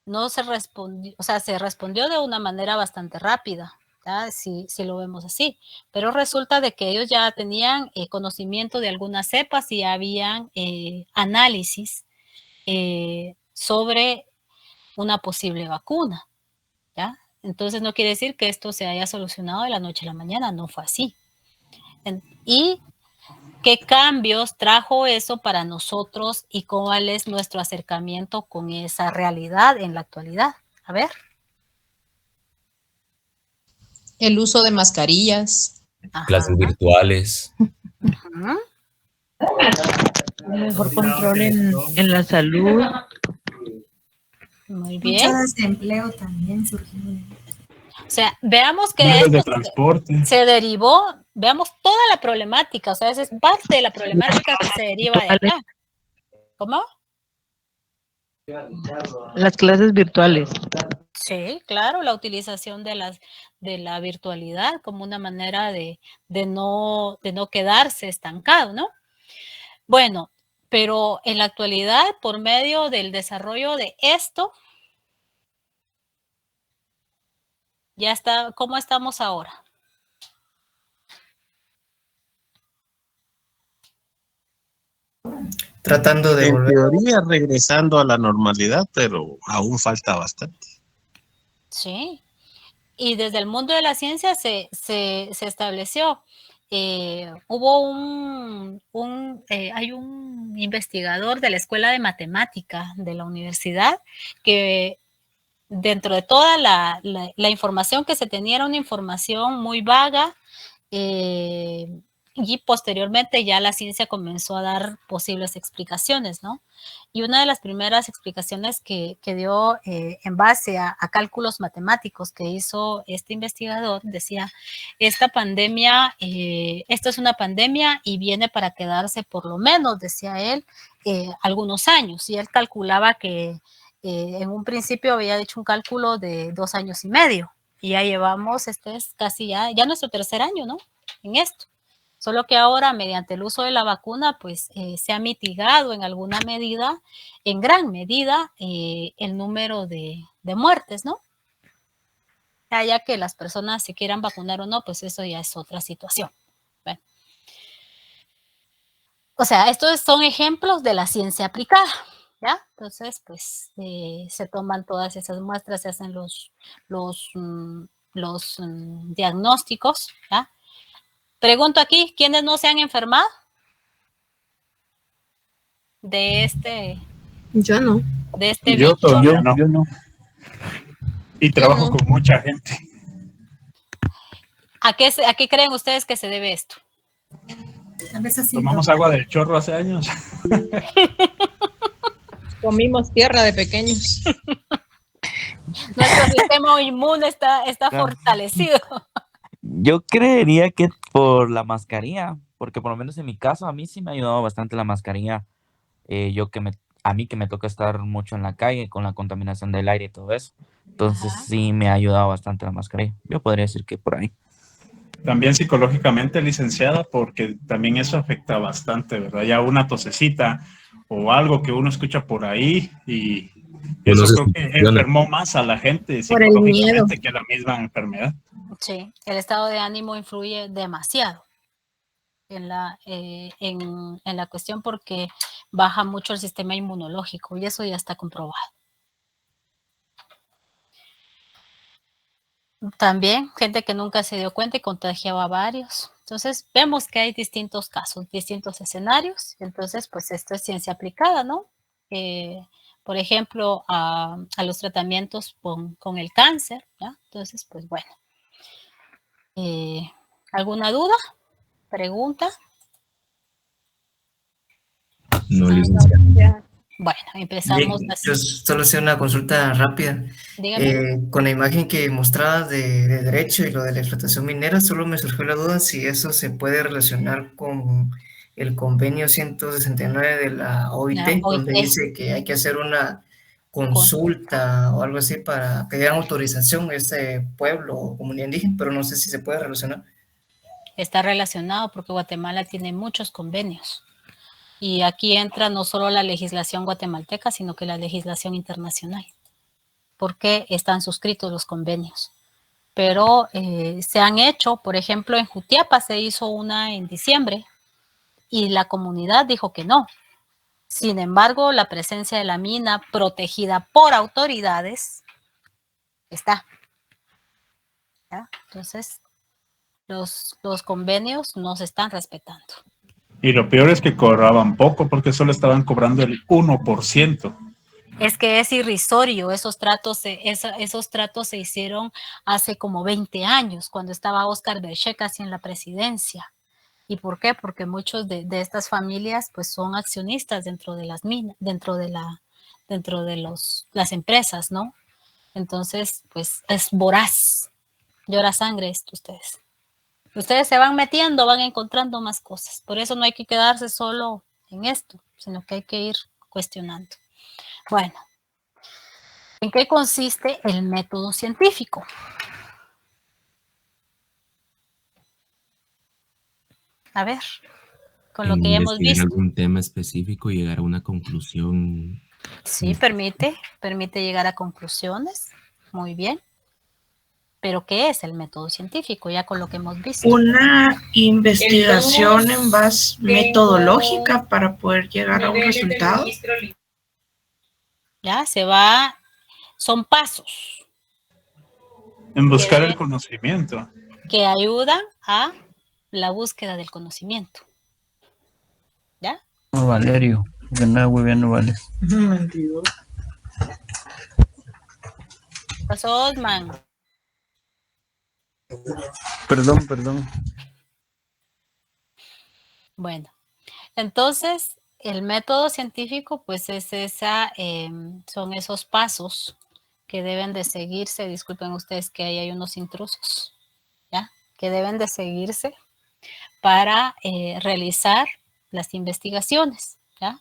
no se respondió, o sea, se respondió de una manera bastante rápida, ¿ya? Si lo vemos así, pero resulta de que ellos ya tenían conocimiento de algunas cepas y habían análisis sobre una posible vacuna, ¿ya? Entonces no quiere decir que esto se haya solucionado de la noche a la mañana, no fue así. ¿Y qué cambios trajo eso para nosotros y cuál es nuestro acercamiento con esa realidad en la actualidad? A ver. El uso de mascarillas. Clases virtuales. Un mejor control en la salud. Muy bien. Mucho desempleo también surgió. O sea, veamos que esto se derivó, veamos toda la problemática, o sea, esa es parte de la problemática que se deriva de acá. ¿Cómo? Las clases virtuales. Sí, claro, la utilización de la virtualidad como una manera de no quedarse estancado, ¿no? Bueno, pero en la actualidad, por medio del desarrollo de esto, ya está, ¿cómo estamos ahora? Tratando de en teoría regresando a la normalidad, pero aún falta bastante. Sí, y desde el mundo de la ciencia se estableció, hubo hay un investigador de la Escuela de Matemática de la universidad que dentro de toda la información que se tenía era una información muy vaga, y posteriormente ya la ciencia comenzó a dar posibles explicaciones, ¿no? Y una de las primeras explicaciones que dio en base a cálculos matemáticos que hizo este investigador, decía, esta pandemia, esto es una pandemia y viene para quedarse por lo menos, decía él, algunos años. Y él calculaba que en un principio había hecho un cálculo de 2 años y medio. Y ya llevamos, este es casi ya nuestro 3er año, ¿no? En esto. Solo que ahora, mediante el uso de la vacuna, pues se ha mitigado en alguna medida, en gran medida, el número de muertes, ¿no? Ya que las personas se quieran vacunar o no, pues eso ya es otra situación. Bueno. O sea, estos son ejemplos de la ciencia aplicada, ¿ya? Entonces, pues se toman todas esas muestras, se hacen los diagnósticos, ¿ya? Pregunto aquí, ¿quiénes no se han enfermado de este? Yo no. De este Yo bicho. todavía no. Yo no. Y trabajo con mucha gente. ¿A qué creen ustedes que se debe esto? Tomamos agua del chorro hace años. Comimos tierra de pequeños. Nuestro sistema inmune está fortalecido. Yo creería que por la mascarilla, porque por lo menos en mi caso a mí sí me ha ayudado bastante la mascarilla. A mí que me toca estar mucho en la calle con la contaminación del aire y todo eso. Entonces sí me ha ayudado bastante la mascarilla. Yo podría decir que por ahí. También psicológicamente, licenciada, porque también eso afecta bastante, ¿verdad? Ya una tosecita o algo que uno escucha por ahí y eso creo que enfermó más a la gente Por el miedo. psicológicamente que la misma enfermedad. Sí, el estado de ánimo influye demasiado en la cuestión porque baja mucho el sistema inmunológico y eso ya está comprobado. También gente que nunca se dio cuenta y contagiaba a varios. Entonces vemos que hay distintos casos, distintos escenarios. Entonces pues esto es ciencia aplicada, ¿no? Por ejemplo, a los tratamientos con el cáncer, ¿ya? Entonces pues bueno. ¿Alguna duda? ¿Pregunta? No, licenciada. Bueno, empezamos Bien, así. yo solo hice una consulta rápida. Dígame. Con la imagen que mostrabas de derecho y lo de la explotación minera, solo me surgió la duda si eso se puede relacionar con el convenio 169 de la OIT, donde dice que hay que hacer una consulta o algo así para que den autorización a este pueblo o comunidad indígena, pero no sé si se puede relacionar. Está relacionado porque Guatemala tiene muchos convenios. Y aquí entra no solo la legislación guatemalteca, sino que la legislación internacional, porque están suscritos los convenios. Pero se han hecho, por ejemplo, en Jutiapa se hizo una en diciembre y la comunidad dijo que no. Sin embargo, la presencia de la mina protegida por autoridades está. ¿Ya? Entonces, los convenios no se están respetando. Y lo peor es que cobraban poco porque solo estaban cobrando el 1%. Es que es irrisorio, esos tratos se hicieron hace como 20 años, cuando estaba Óscar Berché casi en la presidencia. ¿Y por qué? Porque muchos de estas familias pues son accionistas dentro de las minas, dentro de las empresas, ¿no? Entonces, pues es voraz, llora sangre esto ustedes. Ustedes se van metiendo, van encontrando más cosas. Por eso no hay que quedarse solo en esto, sino que hay que ir cuestionando. Bueno, ¿en qué consiste el método científico? A ver, con lo que ya hemos visto. Algún tema específico y llegar a una conclusión. Sí, permite llegar a conclusiones. Muy bien. Pero ¿qué es el método científico? Ya con lo que hemos visto. Una investigación en base metodológica para poder llegar a un resultado. Ya, son pasos. En buscar el conocimiento. Que ayudan a la búsqueda del conocimiento. ¿Ya? No, Valerio, que no hueviano vale. Mentiroso. ¿Qué pasó, Osman? Perdón. Bueno, entonces el método científico pues es son esos pasos que deben de seguirse. Disculpen ustedes que ahí hay unos intrusos, ¿ya? Que deben de seguirse para realizar las investigaciones, ¿ya?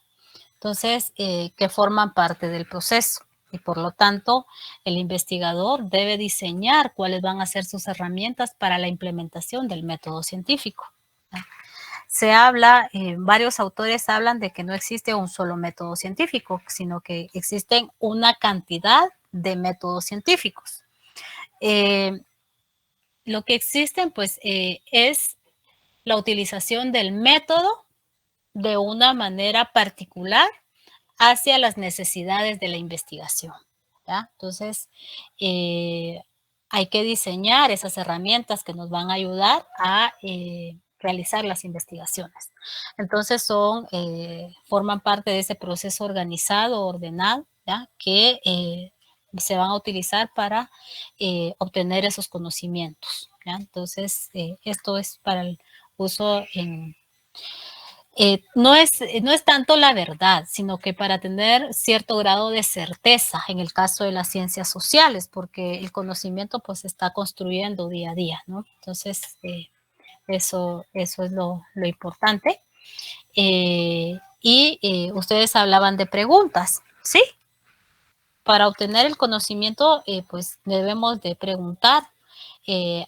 Entonces, que forman parte del proceso. Y por lo tanto, el investigador debe diseñar cuáles van a ser sus herramientas para la implementación del método científico, ¿ya? Se habla, varios autores hablan de que no existe un solo método científico, sino que existen una cantidad de métodos científicos. Lo que existen, pues, es la utilización del método de una manera particular hacia las necesidades de la investigación, ¿ya? Entonces, hay que diseñar esas herramientas que nos van a ayudar a realizar las investigaciones. Entonces, forman parte de ese proceso organizado, ordenado, ¿ya? Que se van a utilizar para obtener esos conocimientos, ¿ya? Entonces, esto es para el uso en... no es tanto la verdad, sino que para tener cierto grado de certeza en el caso de las ciencias sociales, porque el conocimiento pues se está construyendo día a día, ¿no? Entonces, Eso es lo importante. Ustedes hablaban de preguntas, ¿sí? Para obtener el conocimiento, pues debemos de preguntar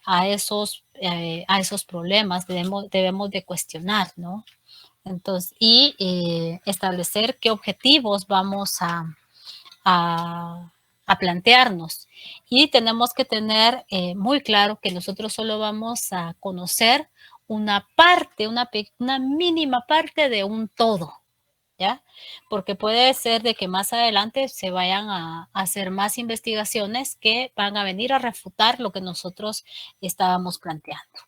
a esos problemas, debemos de cuestionar, ¿no? Entonces, establecer qué objetivos vamos a plantearnos. Y tenemos que tener muy claro que nosotros solo vamos a conocer una parte, una mínima parte de un todo, ¿ya? Porque puede ser de que más adelante se vayan a hacer más investigaciones que van a venir a refutar lo que nosotros estábamos planteando.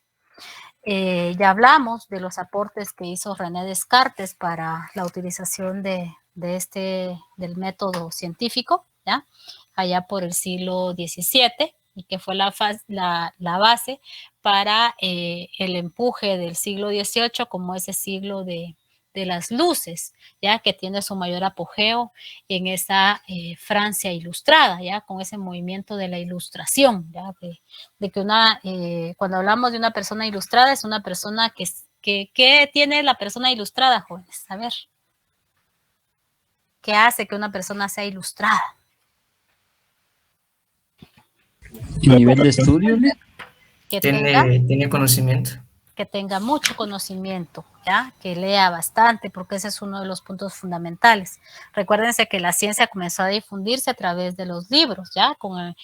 Ya hablamos de los aportes que hizo René Descartes para la utilización del método científico, ¿ya? Allá por el siglo XVII, y que fue la base para el empuje del siglo XVIII como ese siglo de las luces, ya que tiene su mayor apogeo en esa Francia ilustrada, ya con ese movimiento de la ilustración, ya de que cuando hablamos de una persona ilustrada es una persona ¿qué tiene la persona ilustrada, jóvenes? A ver, ¿qué hace que una persona sea ilustrada? ¿Nivel de estudio? Tiene conocimiento. Que tenga mucho conocimiento, ¿ya? Que lea bastante, porque ese es uno de los puntos fundamentales. Recuérdense que la ciencia comenzó a difundirse a través de los libros, ¿ya? Con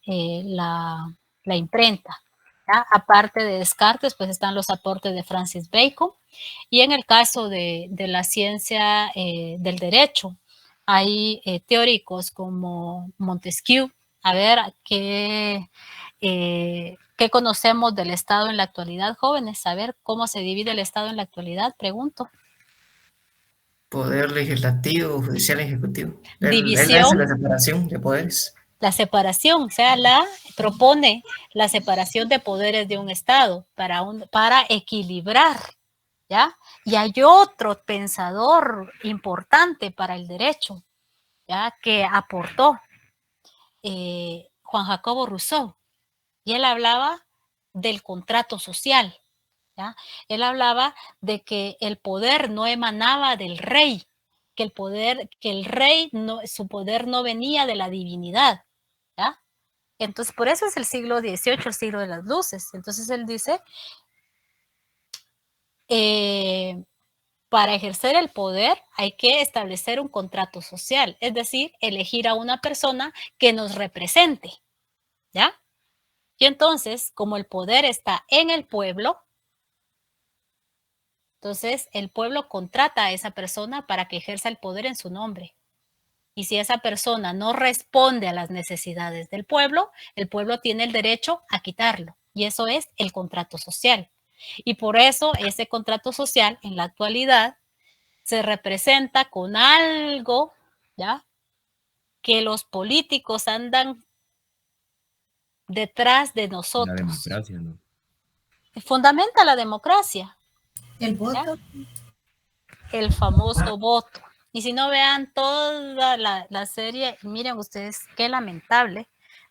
la imprenta, ¿ya? Aparte de Descartes, pues están los aportes de Francis Bacon, y en el caso de la ciencia del derecho, hay teóricos como Montesquieu. A ver, ¿qué conocemos del Estado en la actualidad, jóvenes? A ver, ¿cómo se divide el Estado en la actualidad? Pregunto. Poder legislativo, judicial, ejecutivo. División. La separación de poderes. La separación, o sea, propone la separación de poderes de un Estado para equilibrar, ¿ya? Y hay otro pensador importante para el derecho, ¿ya? Que aportó, Juan Jacobo Rousseau, y él hablaba del contrato social, ¿ya? Él hablaba de que el poder no emanaba del rey, que el rey, su poder no venía de la divinidad, ¿ya? Entonces, por eso es el siglo XVIII, el siglo de las luces. Entonces, él dice, para ejercer el poder hay que establecer un contrato social, es decir, elegir a una persona que nos represente, ¿ya? Y entonces, como el poder está en el pueblo, entonces el pueblo contrata a esa persona para que ejerza el poder en su nombre. Y si esa persona no responde a las necesidades del pueblo, el pueblo tiene el derecho a quitarlo. Y eso es el contrato social. Y por eso ese contrato social en la actualidad se representa con algo, ¿ya? Que los políticos andan detrás de nosotros. La democracia, ¿no? Fundamenta la democracia. El voto. El famoso voto. Y si no, vean toda la serie, miren ustedes qué lamentable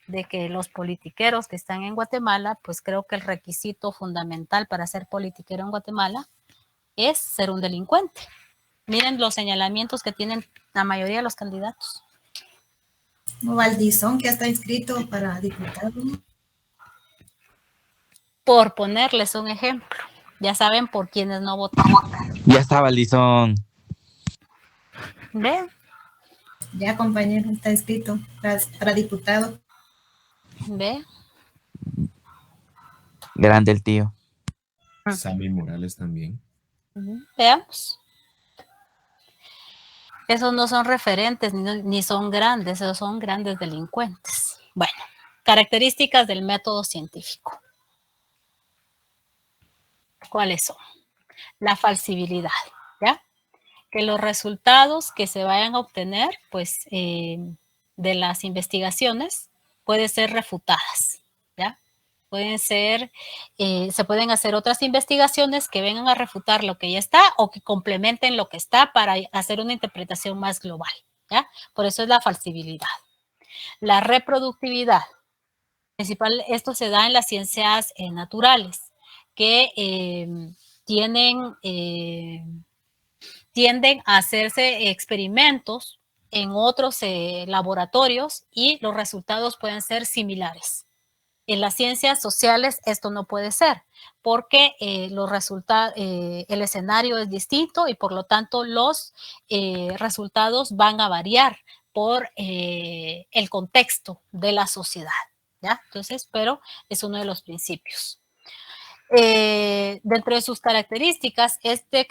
de que los politiqueros que están en Guatemala, pues creo que el requisito fundamental para ser politiquero en Guatemala es ser un delincuente. Miren los señalamientos que tienen la mayoría de los candidatos. Valdizón, que está inscrito para diputado. Por ponerles un ejemplo. Ya saben por quienes no votan. Ya está, Valdizón. ¿Ven? Ya, compañero, está inscrito para diputado. ¿Ve? Grande el tío. Sammy Morales también. Veamos. Esos no son referentes ni son grandes, esos son grandes delincuentes. Bueno, características del método científico. ¿Cuáles son? La falsibilidad, ¿ya? Que los resultados que se vayan a obtener, pues, de las investigaciones pueden ser refutadas, ¿ya? Se pueden hacer otras investigaciones que vengan a refutar lo que ya está o que complementen lo que está para hacer una interpretación más global, ¿ya? Por eso es la falsibilidad. La reproductividad. Principal, esto se da en las ciencias naturales. que tienden a hacerse experimentos en otros laboratorios y los resultados pueden ser similares. En las ciencias sociales esto no puede ser porque los resultados, el escenario es distinto y por lo tanto los resultados van a variar por el contexto de la sociedad, ¿ya? Entonces, pero es uno de los principios. Dentro de sus características es que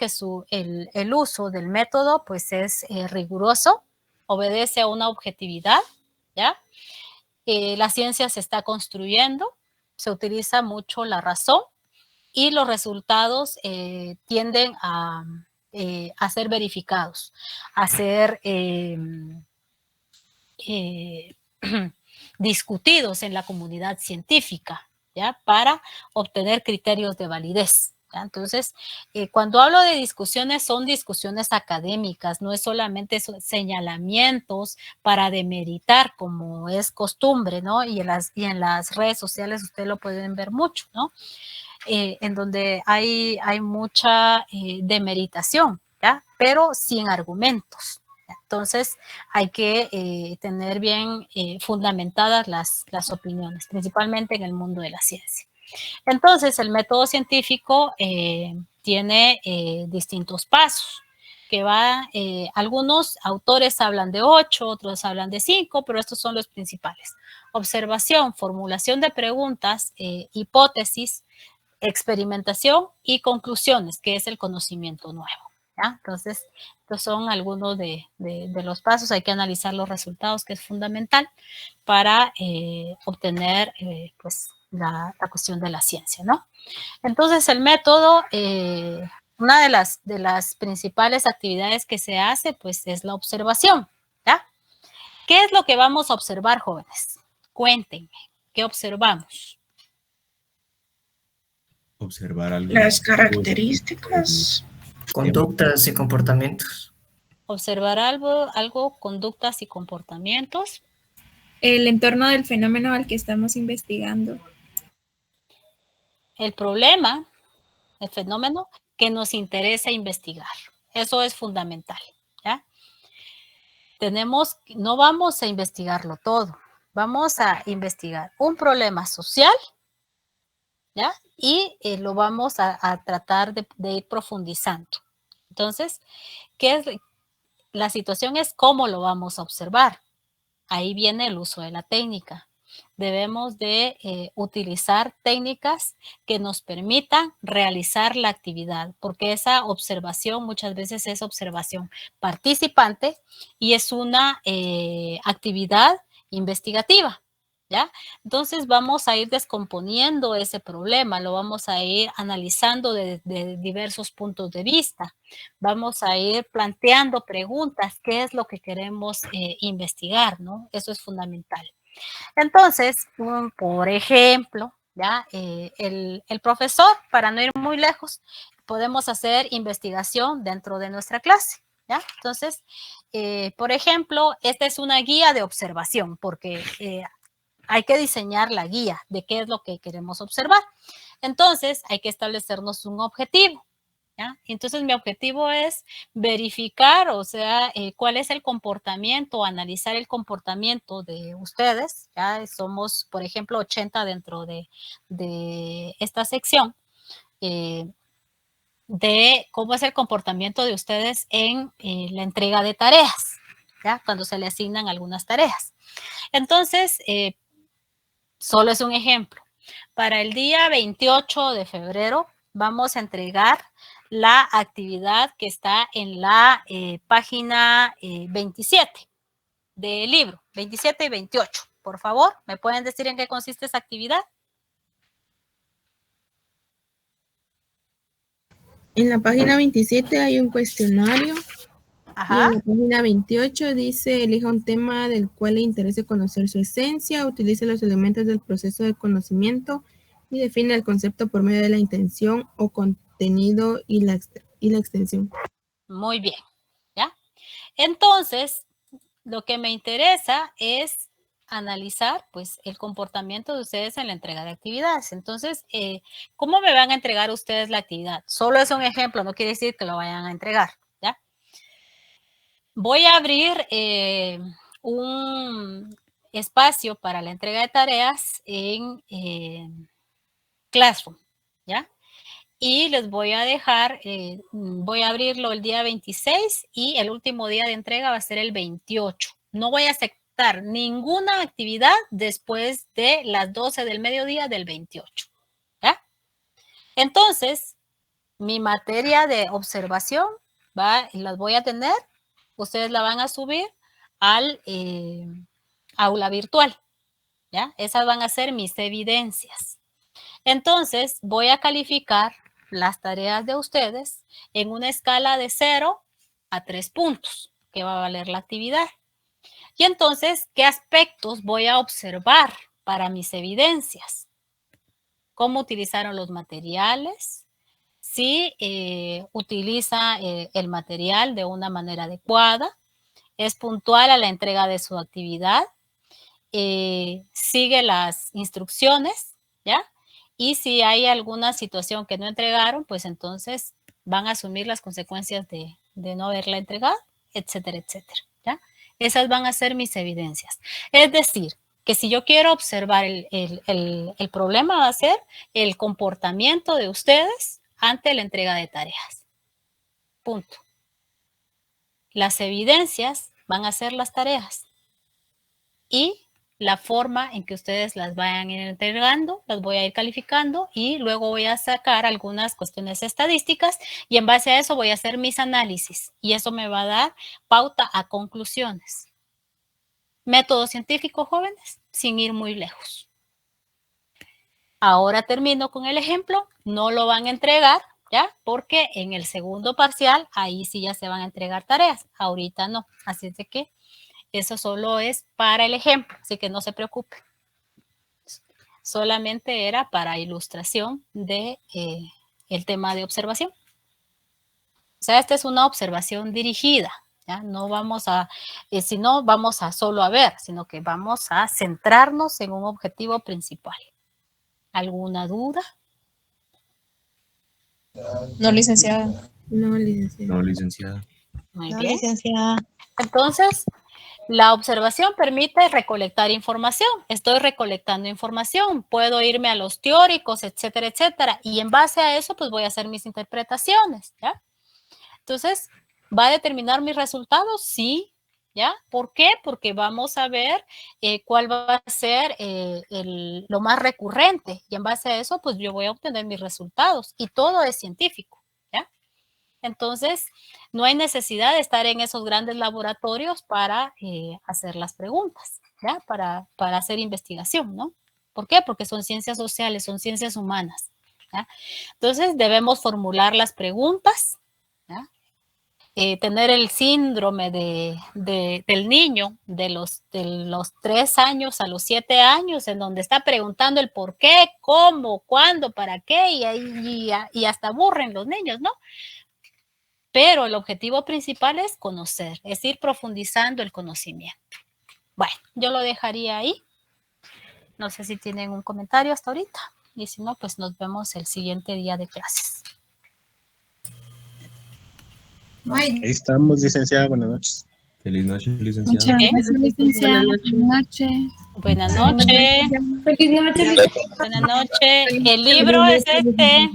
el uso del método pues es riguroso, obedece a una objetividad, ¿ya? La ciencia se está construyendo, se utiliza mucho la razón y los resultados tienden a ser verificados, a ser discutidos en la comunidad científica, ¿ya? Para obtener criterios de validez, ¿ya? Entonces, cuando hablo de discusiones, son discusiones académicas, no es solamente señalamientos para demeritar, como es costumbre, ¿no? Y en las redes sociales ustedes lo pueden ver mucho, ¿no? En donde hay mucha demeritación, ¿ya? Pero sin argumentos. Entonces, hay que tener bien fundamentadas las opiniones, principalmente en el mundo de la ciencia. Entonces, el método científico tiene distintos pasos, que algunos autores hablan de 8, otros hablan de 5, pero estos son los principales. Observación, formulación de preguntas, hipótesis, experimentación y conclusiones, que es el conocimiento nuevo, ¿ya? Entonces, estos son algunos de los pasos. Hay que analizar los resultados, que es fundamental para obtener pues, la cuestión de la ciencia, ¿no? Entonces, el método, una de las principales actividades que se hace, pues, es la observación, ¿ya? ¿Qué es lo que vamos a observar, jóvenes? Cuéntenme, ¿qué observamos? Observar algo. Las características. Conductas y comportamientos. Observar algo, conductas y comportamientos. El entorno del fenómeno al que estamos investigando. El problema, el fenómeno que nos interesa investigar. Eso es fundamental, ¿ya? No vamos a investigarlo todo. Vamos a investigar un problema social, ¿ya? Y lo vamos a tratar de ir profundizando. Entonces, la situación es cómo lo vamos a observar. Ahí viene el uso de la técnica. Debemos de utilizar técnicas que nos permitan realizar la actividad, porque esa observación muchas veces es observación participante y es una actividad investigativa, ¿ya? Entonces vamos a ir descomponiendo ese problema, lo vamos a ir analizando de diversos puntos de vista, vamos a ir planteando preguntas, ¿qué es lo que queremos investigar, ¿no? Eso es fundamental. Entonces, por ejemplo, ¿ya? El profesor, para no ir muy lejos, podemos hacer investigación dentro de nuestra clase, ¿ya? Entonces, por ejemplo, esta es una guía de observación, porque hay que diseñar la guía de qué es lo que queremos observar. Entonces, hay que establecernos un objetivo, ¿ya? Entonces, mi objetivo es verificar, o sea, cuál es el comportamiento, analizar el comportamiento de ustedes. Ya somos, por ejemplo, 80 dentro de esta sección, de cómo es el comportamiento de ustedes en la entrega de tareas, ¿ya? Cuando se le asignan algunas tareas. Entonces, solo es un ejemplo. Para el día 28 de febrero vamos a entregar la actividad que está en la página 27 del libro, 27 y 28. Por favor, ¿me pueden decir en qué consiste esa actividad? En la página 27 hay un cuestionario. Ajá. Y en la página 28 dice, elija un tema del cual le interese conocer su esencia, utilice los elementos del proceso de conocimiento y define el concepto por medio de la intención o contenido y la extensión. Muy bien, ¿ya? Entonces, lo que me interesa es analizar pues el comportamiento de ustedes en la entrega de actividades. Entonces, ¿cómo me van a entregar ustedes la actividad? Solo es un ejemplo, no quiere decir que lo vayan a entregar, ¿ya? Voy a abrir un espacio para la entrega de tareas en Classroom, ¿ya? Y les voy a dejar, voy a abrirlo el día 26 y el último día de entrega va a ser el 28. No voy a aceptar ninguna actividad después de las 12 del mediodía del 28, ¿ya? Entonces, mi materia de observación, las voy a tener, ustedes la van a subir al aula virtual, ¿ya? Esas van a ser mis evidencias. Entonces, voy a calificar las tareas de ustedes en una escala de 0 a 3 puntos, que va a valer la actividad. Y entonces, ¿qué aspectos voy a observar para mis evidencias? ¿Cómo utilizaron los materiales? Si utiliza el material de una manera adecuada, es puntual a la entrega de su actividad, sigue las instrucciones, ¿ya? Y si hay alguna situación que no entregaron, pues entonces van a asumir las consecuencias de no haberla entregado, etcétera, etcétera, ¿ya? Esas van a ser mis evidencias. Es decir, que si yo quiero observar el problema va a ser el comportamiento de ustedes ante la entrega de tareas. Punto. Las evidencias van a ser las tareas. Y la forma en que ustedes las vayan entregando, las voy a ir calificando y luego voy a sacar algunas cuestiones estadísticas y en base a eso voy a hacer mis análisis y eso me va a dar pauta a conclusiones. Método científico, jóvenes, sin ir muy lejos. Ahora termino con el ejemplo, no lo van a entregar, ¿ya? Porque en el segundo parcial, ahí sí ya se van a entregar tareas, ahorita no, así es de que eso solo es para el ejemplo, así que no se preocupen. Solamente era para ilustración de el tema de observación. O sea, esta es una observación dirigida, ¿ya? No vamos a, si no vamos a solo a ver, sino que vamos a centrarnos en un objetivo principal. ¿Alguna duda? No, licenciada. No, licenciada. No, licenciada. Muy No, bien. licenciada. Entonces, la observación permite recolectar información. Estoy recolectando información. Puedo irme a los teóricos, etcétera, etcétera. Y en base a eso, pues voy a hacer mis interpretaciones, ¿ya? Entonces, ¿va a determinar mis resultados? Sí, ¿ya? ¿Por qué? Porque vamos a ver cuál va a ser lo más recurrente. Y en base a eso, pues yo voy a obtener mis resultados. Y todo es científico, ¿ya? Entonces, no hay necesidad de estar en esos grandes laboratorios para hacer las preguntas, ¿ya? Para hacer investigación, ¿no? ¿Por qué? Porque son ciencias sociales, son ciencias humanas, ¿ya? Entonces, debemos formular las preguntas, ¿ya? Tener el síndrome del niño de los 3 años a los 7 años, en donde está preguntando el por qué, cómo, cuándo, para qué, y hasta aburren los niños, ¿no? Pero el objetivo principal es conocer, es ir profundizando el conocimiento. Bueno, yo lo dejaría ahí. No sé si tienen un comentario hasta ahorita. Y si no, pues nos vemos el siguiente día de clases. Ahí estamos, licenciada. Buenas noches. Feliz noche, licenciada. Muchas gracias, licenciada. Buenas noches. Feliz noche. Buenas noches. El libro es este.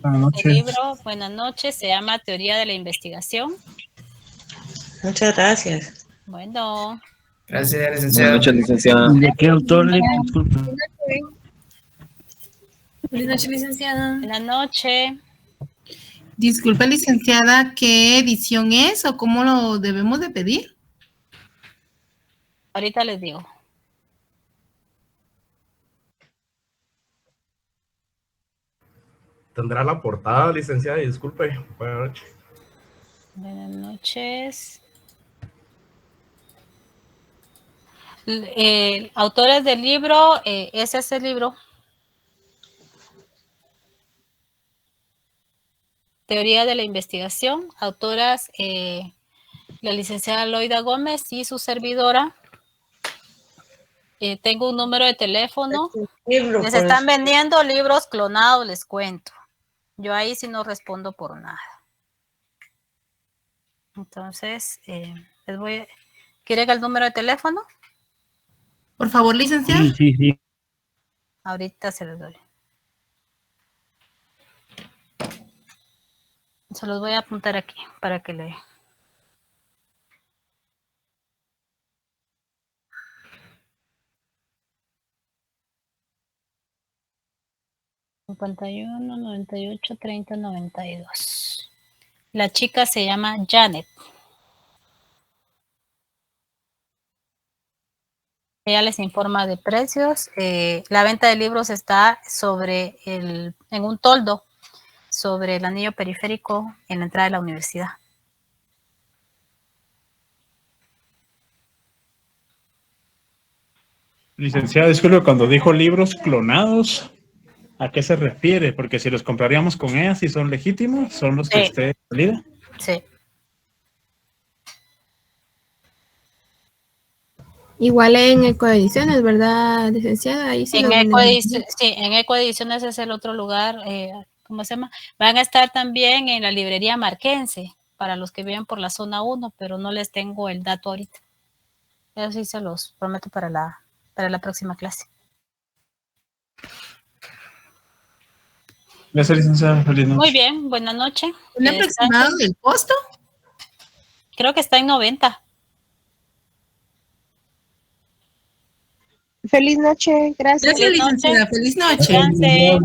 Buenas noches. El libro, buenas noches, se llama Teoría de la Investigación. Muchas gracias. Bueno. Gracias, licenciada. Buenas noches, licenciada. ¿De qué autor? Disculpe. Buenas noches, licenciada. Buenas noches. Disculpe, licenciada, ¿qué edición es o cómo lo debemos de pedir? Ahorita les digo. ¿Tendrá la portada, licenciada? Disculpe. Buenas noches. Buenas noches. Autores del libro, ese es el libro. Teoría de la Investigación, autoras la licenciada Loida Gómez y su servidora. tengo un número de teléfono. Libro, Les pues. están vendiendo libros clonados, les cuento. Yo ahí sí no respondo por nada. Entonces, les voy. ¿Quieren el número de teléfono? Por favor, licenciada. Sí. Ahorita se los doy. Se los voy a apuntar aquí para que le... ...51, 98, 30, 92. La chica se llama Janet. Ella les informa de precios. La venta de libros está en un toldo sobre el anillo periférico en la entrada de la universidad. Licenciada, disculpe, cuando dijo libros clonados, ¿a qué se refiere? Porque si los compraríamos con ella, si son legítimos, son los que esté salida. Sí. Igual en Ecoediciones, ¿verdad, licenciada? Ahí sí En Ecoediciones es el otro lugar, ¿cómo se llama? Van a estar también en la librería Marquense, para los que viven por la zona 1, pero no les tengo el dato ahorita. Eso sí se los prometo para la próxima clase. Gracias, licenciada. Feliz noche. Muy bien, buena noche. ¿Un aproximado del costo? Creo que está en 90. Feliz noche, gracias. Gracias, licenciada. Feliz noche. Descanse.